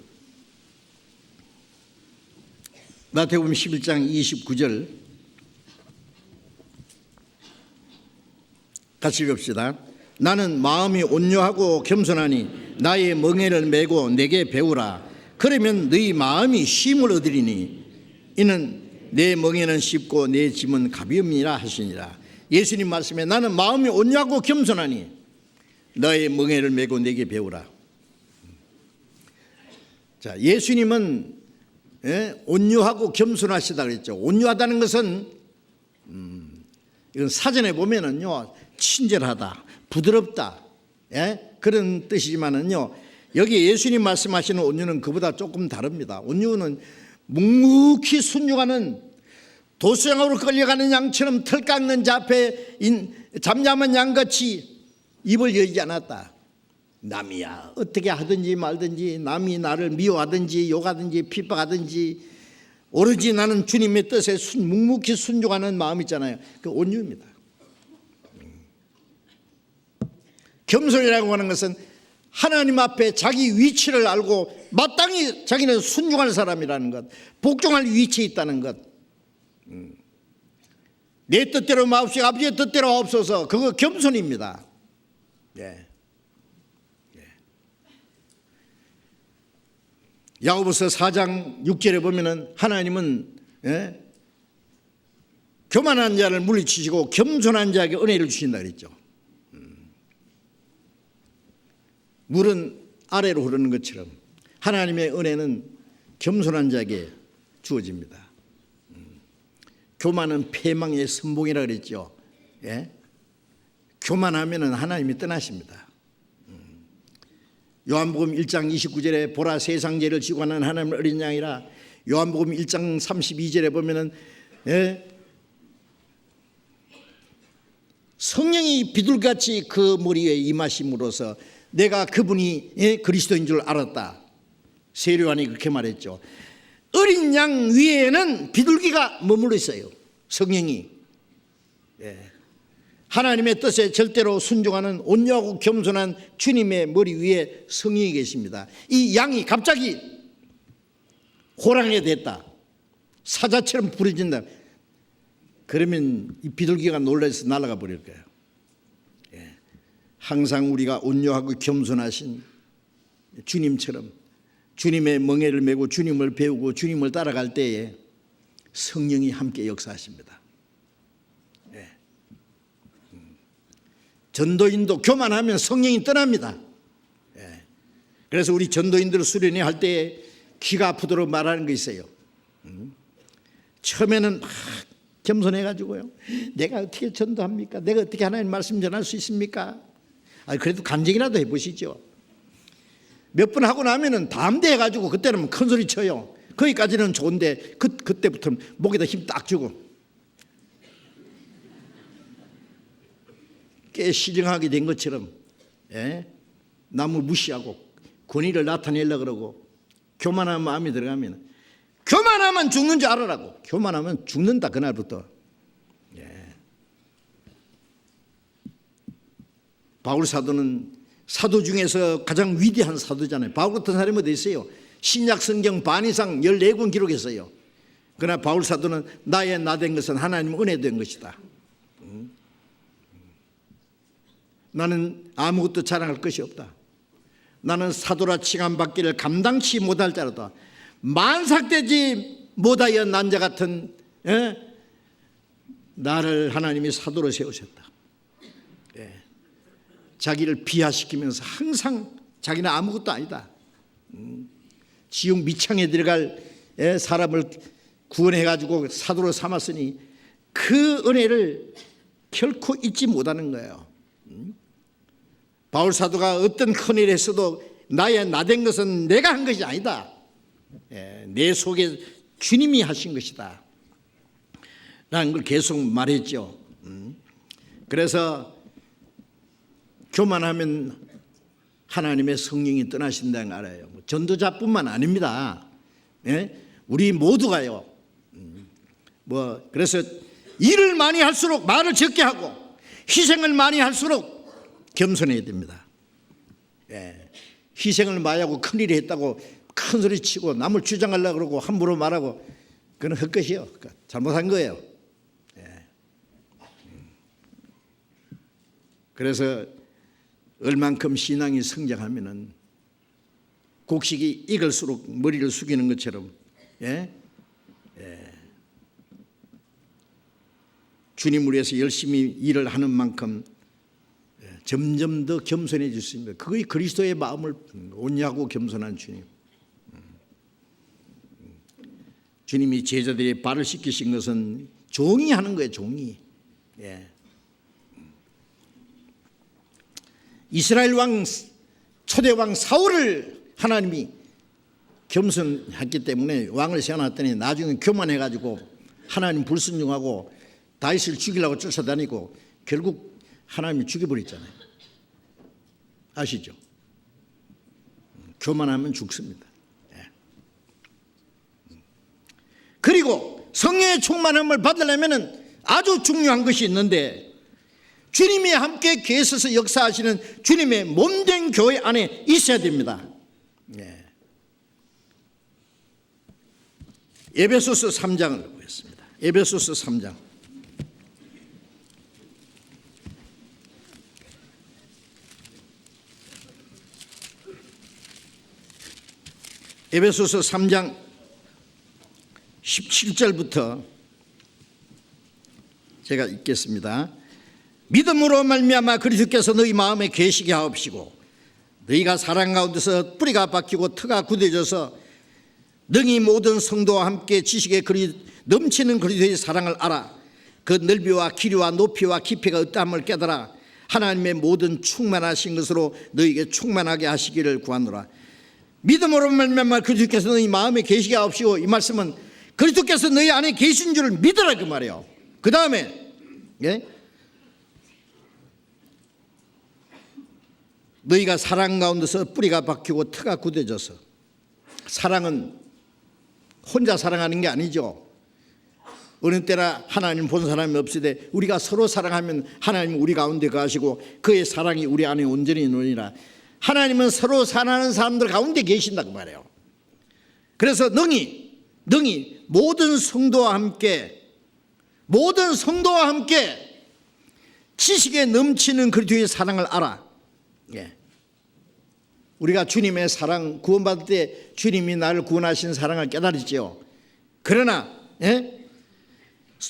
마태복음 11장 29절 같이 읽읍시다. 나는 마음이 온유하고 겸손하니 나의 멍에를 메고 내게 배우라. 그러면 너희 마음이 쉼을 얻으리니 이는 내 멍에는 쉽고 내 짐은 가벼움이라 하시니라. 예수님 말씀에 나는 마음이 온유하고 겸손하니 너의 멍에를 메고 내게 배우라. 자, 예수님은 온유하고 겸손하시다 그랬죠. 온유하다는 것은 이건 사전에 보면은요, 친절하다, 부드럽다, 그런 뜻이지만은요, 여기 예수님 말씀하시는 온유는 그보다 조금 다릅니다. 온유는 묵묵히 순종하는, 도수양으로 끌려가는 양처럼 털 깎는 자 앞에 잠잠한 양같이 입을 열지 않았다. 남이야 어떻게 하든지 말든지, 남이 나를 미워하든지 욕하든지 핍박하든지 오로지 나는 주님의 뜻에 묵묵히 순종하는 마음 있잖아요. 그 온유입니다. 겸손이라고 하는 것은 하나님 앞에 자기 위치를 알고 마땅히 자기는 순종할 사람이라는 것, 복종할 위치에 있다는 것. 내 뜻대로 마옵시고 아버지의 뜻대로 없어서, 그거 겸손입니다. 야고보서 4장 6절에 보면은 하나님은 교만한 자를 물리치시고 겸손한 자에게 은혜를 주신다 그랬죠. 물은 아래로 흐르는 것처럼 하나님의 은혜는 겸손한 자에게 주어집니다. 교만은 패망의 선봉이라 그랬죠. 교만하면은 하나님이 떠나십니다. 요한복음 1장 29절에 보라 세상 죄를 지고 가는 하나님의 어린 양이라. 요한복음 1장 32절에 보면은 성령이 비둘기같이 그 머리에 임하심으로써 내가 그분이 그리스도인 줄 알았다. 세례요한이 그렇게 말했죠. 어린 양 위에는 비둘기가 머물러 있어요. 성령이. 하나님의 뜻에 절대로 순종하는 온유하고 겸손한 주님의 머리 위에 성령이 계십니다. 이 양이 갑자기 호랑이가 됐다, 사자처럼 부러진다, 그러면 이 비둘기가 놀라서 날아가 버릴 거예요. 항상 우리가 온유하고 겸손하신 주님처럼 주님의 멍에를 메고 주님을 배우고 주님을 따라갈 때에 성령이 함께 역사하십니다. 전도인도 교만하면 성령이 떠납니다. 그래서 우리 전도인들 수련회 할 때 귀가 아프도록 말하는 거 있어요. 처음에는 막 겸손해가지고요, 내가 어떻게 전도합니까? 내가 어떻게 하나님 말씀 전할 수 있습니까? 그래도 간증이라도 해보시죠. 몇 번 하고 나면은 담대 해가지고 그때는 큰 소리 쳐요. 거기까지는 좋은데 그때부터는 목에다 힘 딱 주고 꽤 시정하게 된 것처럼 남을 무시하고 권위를 나타내려고 그러고 교만한 마음이 들어가면, 교만하면 죽는 줄 알아라고. 교만하면 죽는다, 그날부터. 바울 사도는 사도 중에서 가장 위대한 사도잖아요. 바울 같은 사람이 어디 있어요? 신약 성경 반 이상 14권 기록했어요. 그러나 바울 사도는 나의 나 된 것은 하나님 은혜 된 것이다. 나는 아무것도 자랑할 것이 없다. 나는 사도라 칭함받기를 감당치 못할 자로다. 만삭되지 못하여 난 자 같은 나를 하나님이 사도로 세우셨다. 자기를 비하시키면서 항상 자기는 아무것도 아니다, 지옥 미창에 들어갈 사람을 구원해가지고 사도로 삼았으니 그 은혜를 결코 잊지 못하는 거예요. 바울 사도가 어떤 큰 일을 했어도 나의 나 된 것은 내가 한 것이 아니다, 내 속에 주님이 하신 것이다 라는 걸 계속 말했죠. 그래서 교만하면 하나님의 성령이 떠나신다는 걸 알아요. 전도자뿐만 아닙니다. 우리 모두가요. 그래서 일을 많이 할수록 말을 적게 하고 희생을 많이 할수록 겸손해야 됩니다. 희생을 많이 하고 큰일을 했다고 큰 소리 치고 남을 주장하려고 그러고 함부로 말하고, 그건 헛것이요. 잘못한 거예요. 그래서 얼만큼 신앙이 성장하면은 곡식이 익을수록 머리를 숙이는 것처럼 주님을 위해서 열심히 일을 하는 만큼 점점 더 겸손해질 수 있습니다. 그게 그리스도의 마음을, 온유하고 겸손한 주님. 주님이 제자들의 발을 씻기신 것은 종이 하는 거예요, 종이. 이스라엘 왕, 초대 왕 사울을 하나님이 겸손했기 때문에 왕을 세워놨더니 나중에 교만해가지고 하나님 불순종하고 다윗을 죽이려고 쫓아다니고 결국 하나님이 죽여버렸잖아요. 아시죠? 교만하면 죽습니다. 그리고 성령의 충만함을 받으려면 아주 중요한 것이 있는데, 주님이 함께 계셔서 역사하시는 주님의 몸된 교회 안에 있어야 됩니다. 에베소서 3장을 보겠습니다. 에베소서 3장. 에베소서 3장 17절부터 제가 읽겠습니다. 믿음으로 말미암아 그리스도께서 너희 마음에 계시게 하옵시고 너희가 사랑 가운데서 뿌리가 박히고 터가 굳어져서 능히 모든 성도와 함께 지식에 넘치는 그리스도의 사랑을 알아 그 넓이와 길이와 높이와 깊이가 어떠함을 깨달아 하나님의 모든 충만하신 것으로 너희에게 충만하게 하시기를 구하노라. 믿음으로 말미암아 그리스도께서 너희 마음에 계시게 하옵시고, 이 말씀은 그리스도께서 너희 안에 계신 줄을 믿으라 그 말이에요. 그 다음에 너희가 사랑 가운데서 뿌리가 박히고 터가 굳어져서, 사랑은 혼자 사랑하는 게 아니죠. 어느 때나 하나님 본 사람이 없으되 우리가 서로 사랑하면 하나님 우리 가운데 거하시고 그의 사랑이 우리 안에 온전히 노니라. 하나님은 서로 사랑하는 사람들 가운데 계신다고 말해요. 그래서 능히 모든 성도와 함께 지식에 넘치는 그리스도의 사랑을 알아. 우리가 주님의 사랑, 구원받을 때 주님이 나를 구원하신 사랑을 깨달았지요. 그러나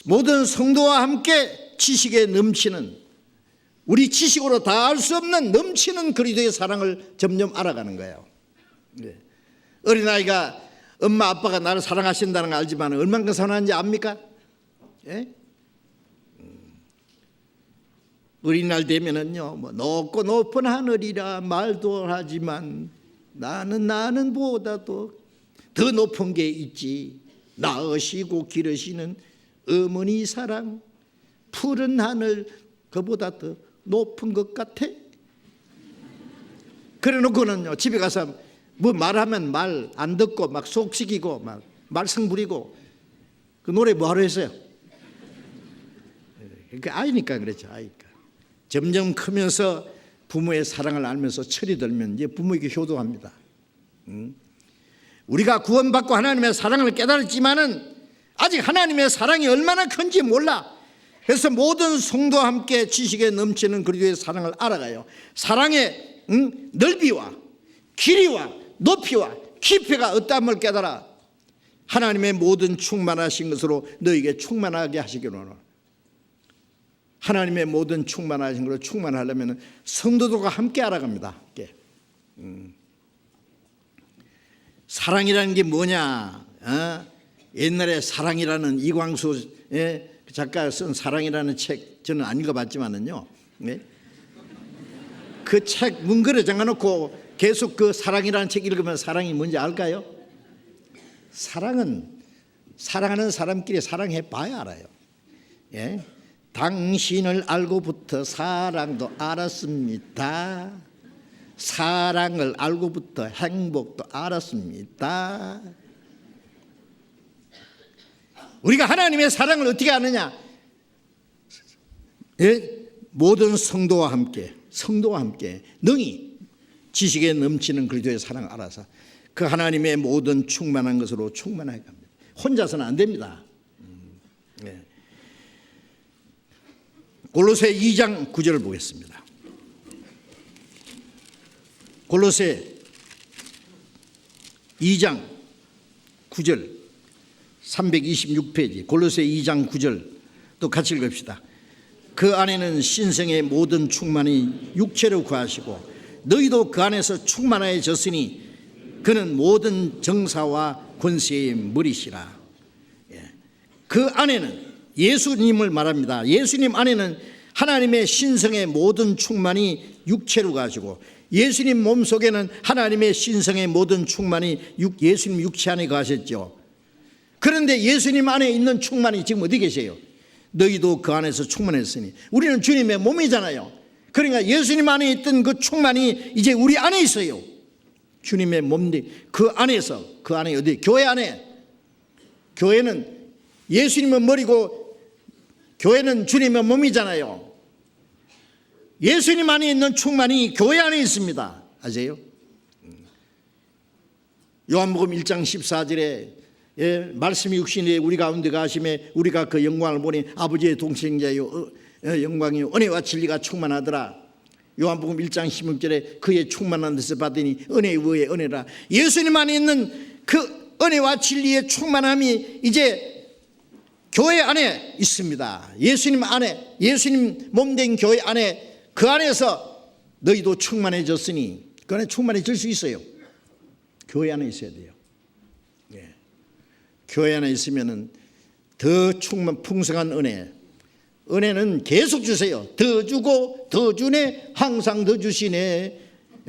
모든 성도와 함께 지식에 넘치는, 우리 지식으로 다 알 수 없는 넘치는 그리스도의 사랑을 점점 알아가는 거예요. 어린아이가 엄마 아빠가 나를 사랑하신다는 걸 알지만 얼마나 사랑하는지 압니까? 어린날 되면은요, 뭐 높고 높은 하늘이라 말도 하지만 나는 보다도 더 높은 게 있지. 낳으시고 기르시는 어머니 사랑, 푸른 하늘 그보다 더 높은 것 같아. 그래 놓고는요, 집에 가서 뭐 말하면 말 안 듣고 막 속삭이고 막 말썽 부리고, 그 노래 뭐하러 했어요? 그러니까 아이니까 그렇죠. 아이니까. 점점 크면서 부모의 사랑을 알면서 철이 들면 이제 부모에게 효도합니다. 우리가 구원받고 하나님의 사랑을 깨달았지만은 아직 하나님의 사랑이 얼마나 큰지 몰라. 그래서 모든 성도와 함께 지식에 넘치는 그리스도의 사랑을 알아가요. 사랑의 넓이와 길이와 높이와 깊이가 어떠함을 깨달아 하나님의 모든 충만하신 것으로 너에게 충만하게 하시기를 원하노라. 하나님의 모든 충만하신 것으로 충만하려면 성도들과 함께 알아갑니다. 사랑이라는 게 뭐냐? 옛날에 사랑이라는 이광수 작가가 쓴 사랑이라는 책 저는 안 읽어봤지만은요, 그 책 문걸에 잠가놓고 계속 그 사랑이라는 책 읽으면 사랑이 뭔지 알까요? 사랑은 사랑하는 사람끼리 사랑해 봐야 알아요. 당신을 알고부터 사랑도 알았습니다. 사랑을 알고부터 행복도 알았습니다. 우리가 하나님의 사랑을 어떻게 아느냐? 모든 성도와 함께 능히 지식에 넘치는 그리스도의 사랑을 알아서 그 하나님의 모든 충만한 것으로 충만하게 합니다. 혼자서는 안 됩니다. 골로새 2장 9절을 보겠습니다. 골로새 2장 9절 326페이지 골로새 2장 9절 또 같이 읽읍시다. 그 안에는 신성의 모든 충만이 육체로 거하시고 너희도 그 안에서 충만해졌으니 그는 모든 정사와 권세의 머리시라. 그 안에는 예수님을 말합니다. 예수님 안에는 하나님의 신성의 모든 충만이 육체로 가시고 예수님 몸속에는 하나님의 신성의 모든 충만이 예수님 육체 안에 가셨죠. 그런데 예수님 안에 있는 충만이 지금 어디 계세요? 너희도 그 안에서 충만했으니, 우리는 주님의 몸이잖아요. 그러니까 예수님 안에 있던 그 충만이 이제 우리 안에 있어요. 주님의 몸이 그 안에서, 그 안에 어디? 교회 안에. 교회는 예수님은 머리고 교회는 주님의 몸이잖아요. 예수님 안에 있는 충만이 교회 안에 있습니다. 아세요? 요한복음 1장 14절에 말씀이 육신이 우리 가운데 가심에 우리가 그 영광을 보니 아버지의 동생자요 영광이 은혜와 진리가 충만하더라. 요한복음 1장 16절에 그의 충만한 데서 받으니 은혜 위에 은혜라. 예수님 안에 있는 그 은혜와 진리의 충만함이 이제 교회 안에 있습니다. 예수님 안에, 예수님 몸된 교회 안에, 그 안에서 너희도 충만해졌으니, 그 안에 충만해질 수 있어요. 교회 안에 있어야 돼요. 교회 안에 있으면은 더 풍성한 은혜, 은혜는 계속 주세요. 더 주고 더 주네, 항상 더 주시네.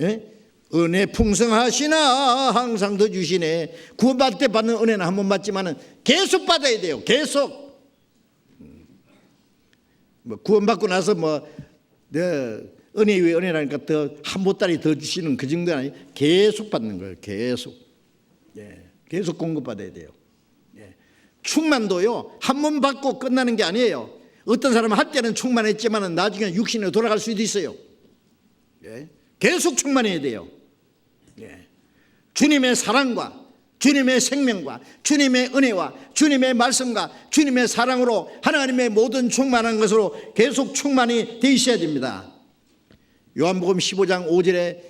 예? 은혜 풍성하시나 항상 더 주시네. 구원받을 때 받는 은혜는 한 번 받지만은 계속 받아야 돼요. 계속. 뭐 구원받고 나서 뭐 은혜 위에 은혜라니까 더 한 보따리 더 주시는 그 정도는 아니에요. 계속 받는 거예요. 계속. 예, 계속 공급받아야 돼요. 예. 충만도요, 한 번 받고 끝나는 게 아니에요. 어떤 사람은 할 때는 충만했지만 나중에 육신으로 돌아갈 수도 있어요. 예. 계속 충만해야 돼요. 예. 주님의 사랑과 주님의 생명과 주님의 은혜와 주님의 말씀과 주님의 사랑으로 하나님의 모든 충만한 것으로 계속 충만이 되어 있어야 됩니다. 요한복음 15장 5절에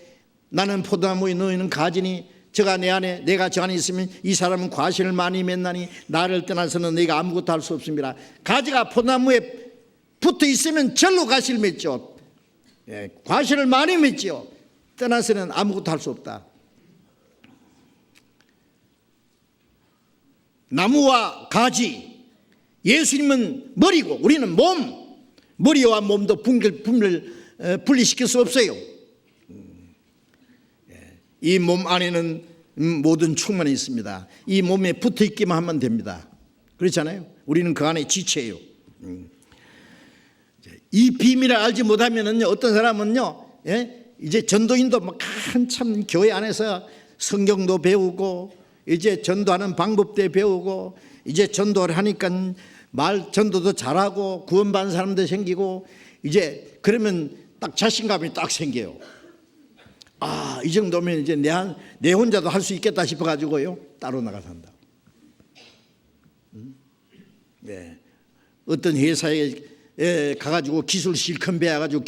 나는 포도나무에 너희는 가지니 저가 내 안에 내가 저 안에 있으면 이 사람은 과실을 많이 맺나니 나를 떠나서는 너희가 아무것도 할 수 없습니다. 가지가 포도나무에 붙어 있으면 절로 과실을 맺죠. 예, 과실을 많이 맺죠. 떠나서는 아무것도 할 수 없다. 나무와 가지, 예수님은 머리고 우리는 몸, 머리와 몸도 분리시킬 수 없어요. 이 몸 안에는 모든 충만이 있습니다. 이 몸에 붙어 있기만 하면 됩니다. 그렇잖아요. 우리는 그 안에 지체예요. 이 비밀을 알지 못하면은요, 어떤 사람은요, 이제 전도인도 막 한참 교회 안에서 성경도 배우고 이제 전도하는 방법도 배우고 이제 전도를 하니까 전도도 잘하고 구원받은 사람도 생기고 이제 그러면 딱 자신감이 딱 생겨요. 아, 이 정도면 이제 내 혼자도 할 수 있겠다 싶어가지고요, 따로 나가서 한다. 네. 어떤 회사에 가가지고 기술 실컷 배워가지고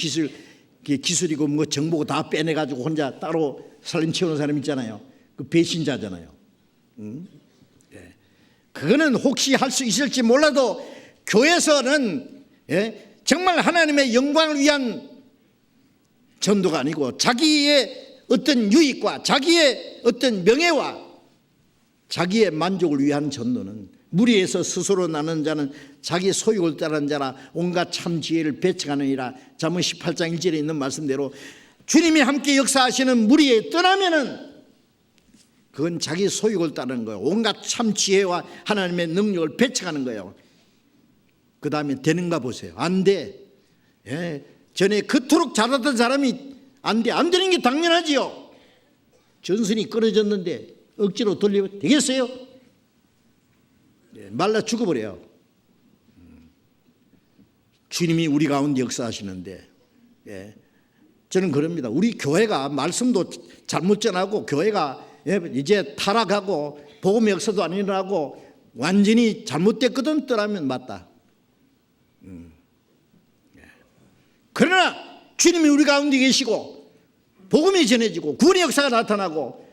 기술이고 뭐 정보고 다 빼내가지고 혼자 따로 살림 채우는 사람 있잖아요. 그 배신자잖아요. 네. 그거는 혹시 할 수 있을지 몰라도 교회에서는 정말 하나님의 영광을 위한 전도가 아니고 자기의 어떤 유익과 자기의 어떤 명예와 자기의 만족을 위한 전도는 무리에서 스스로 나는 자는 자기 소욕을 따르는 자라 온갖 참 지혜를 배척하느니라. 잠언 18장 1절에 있는 말씀대로 주님이 함께 역사하시는 무리에 떠나면은 그건 자기 소욕을 따르는 거예요. 온갖 참 지혜와 하나님의 능력을 배척하는 거예요. 그 다음에 되는가 보세요. 안 돼. 전에 그토록 잘하던 사람이 안 돼. 안 되는 게 당연하지요. 전선이 끊어졌는데 억지로 돌리면 되겠어요? 말라 죽어버려요. 주님이 우리 가운데 역사하시는데, 저는 그럽니다. 우리 교회가 말씀도 잘못 전하고 교회가 이제 타락하고 복음의 역사도 안 일어나고 완전히 잘못됐거든. 떠나면 맞다. 그러나 주님이 우리 가운데 계시고 복음이 전해지고 구원의 역사가 나타나고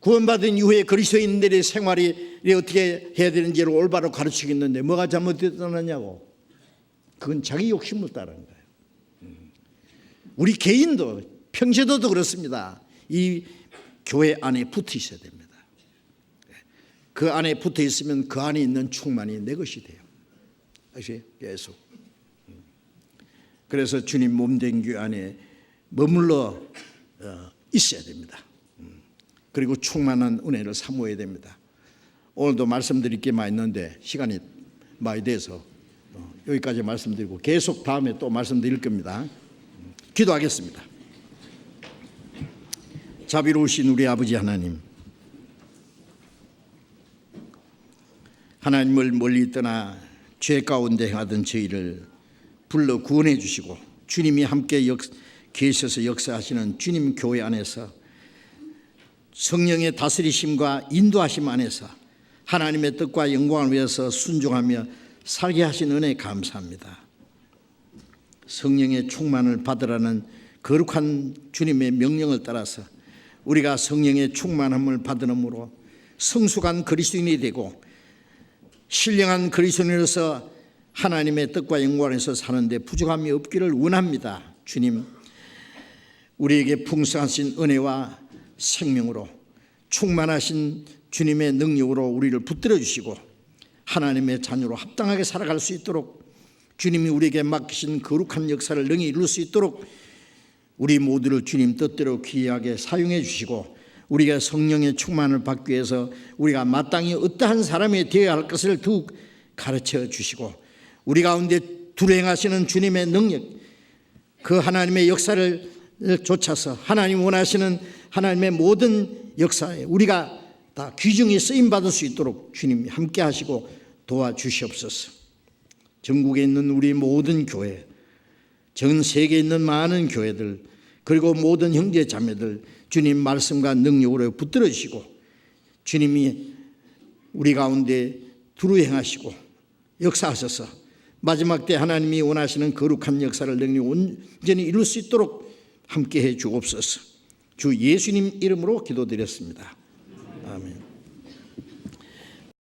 구원받은 이후에 그리스도인들의 생활이 어떻게 해야 되는지를 올바로 가르치고 있는데 뭐가 잘못됐느냐고. 그건 자기 욕심을 따르는 거예요. 우리 개인도 평시도도 그렇습니다. 이 교회 안에 붙어 있어야 됩니다. 그 안에 붙어 있으면 그 안에 있는 충만이 내 것이 돼요. 계속. 그래서 주님 몸된 교회 안에 머물러 있어야 됩니다. 그리고 충만한 은혜를 사모해야 됩니다. 오늘도 말씀드릴 게 많이 있는데 시간이 많이 돼서 여기까지 말씀드리고 계속 다음에 또 말씀드릴 겁니다. 기도하겠습니다. 자비로우신 우리 아버지 하나님, 하나님을 멀리 떠나 죄 가운데 행하던 저희를 불러 구원해 주시고 주님이 함께 계셔서 역사하시는 주님 교회 안에서 성령의 다스리심과 인도하심 안에서 하나님의 뜻과 영광을 위해서 순종하며 살게 하신 은혜 감사합니다. 성령의 충만을 받으라는 거룩한 주님의 명령을 따라서 우리가 성령의 충만함을 받음으로 성숙한 그리스도인이 되고 신령한 그리스도인으로서 하나님의 뜻과 영광에서 사는데 부족함이 없기를 원합니다. 주님, 우리에게 풍성하신 은혜와 생명으로 충만하신 주님의 능력으로 우리를 붙들어 주시고 하나님의 자녀로 합당하게 살아갈 수 있도록 주님이 우리에게 맡기신 거룩한 역사를 능히 이룰 수 있도록 우리 모두를 주님 뜻대로 귀하게 사용해 주시고, 우리가 성령의 충만을 받기 위해서 우리가 마땅히 어떠한 사람이 되어야 할 것을 더욱 가르쳐 주시고, 우리 가운데 두루 행하시는 주님의 능력, 그 하나님의 역사를 쫓아서 하나님 원하시는 하나님의 모든 역사에 우리가 다 귀중히 쓰임받을 수 있도록 주님이 함께 하시고 도와주시옵소서. 전국에 있는 우리 모든 교회, 전 세계에 있는 많은 교회들, 그리고 모든 형제 자매들 주님 말씀과 능력으로 붙들어 주시고, 주님이 우리 가운데 두루 행하시고 역사하셔서 마지막 때 하나님이 원하시는 거룩한 역사를 능히 온전히 이룰 수 있도록 함께해 주옵소서. 주 예수님 이름으로 기도드렸습니다. 아멘.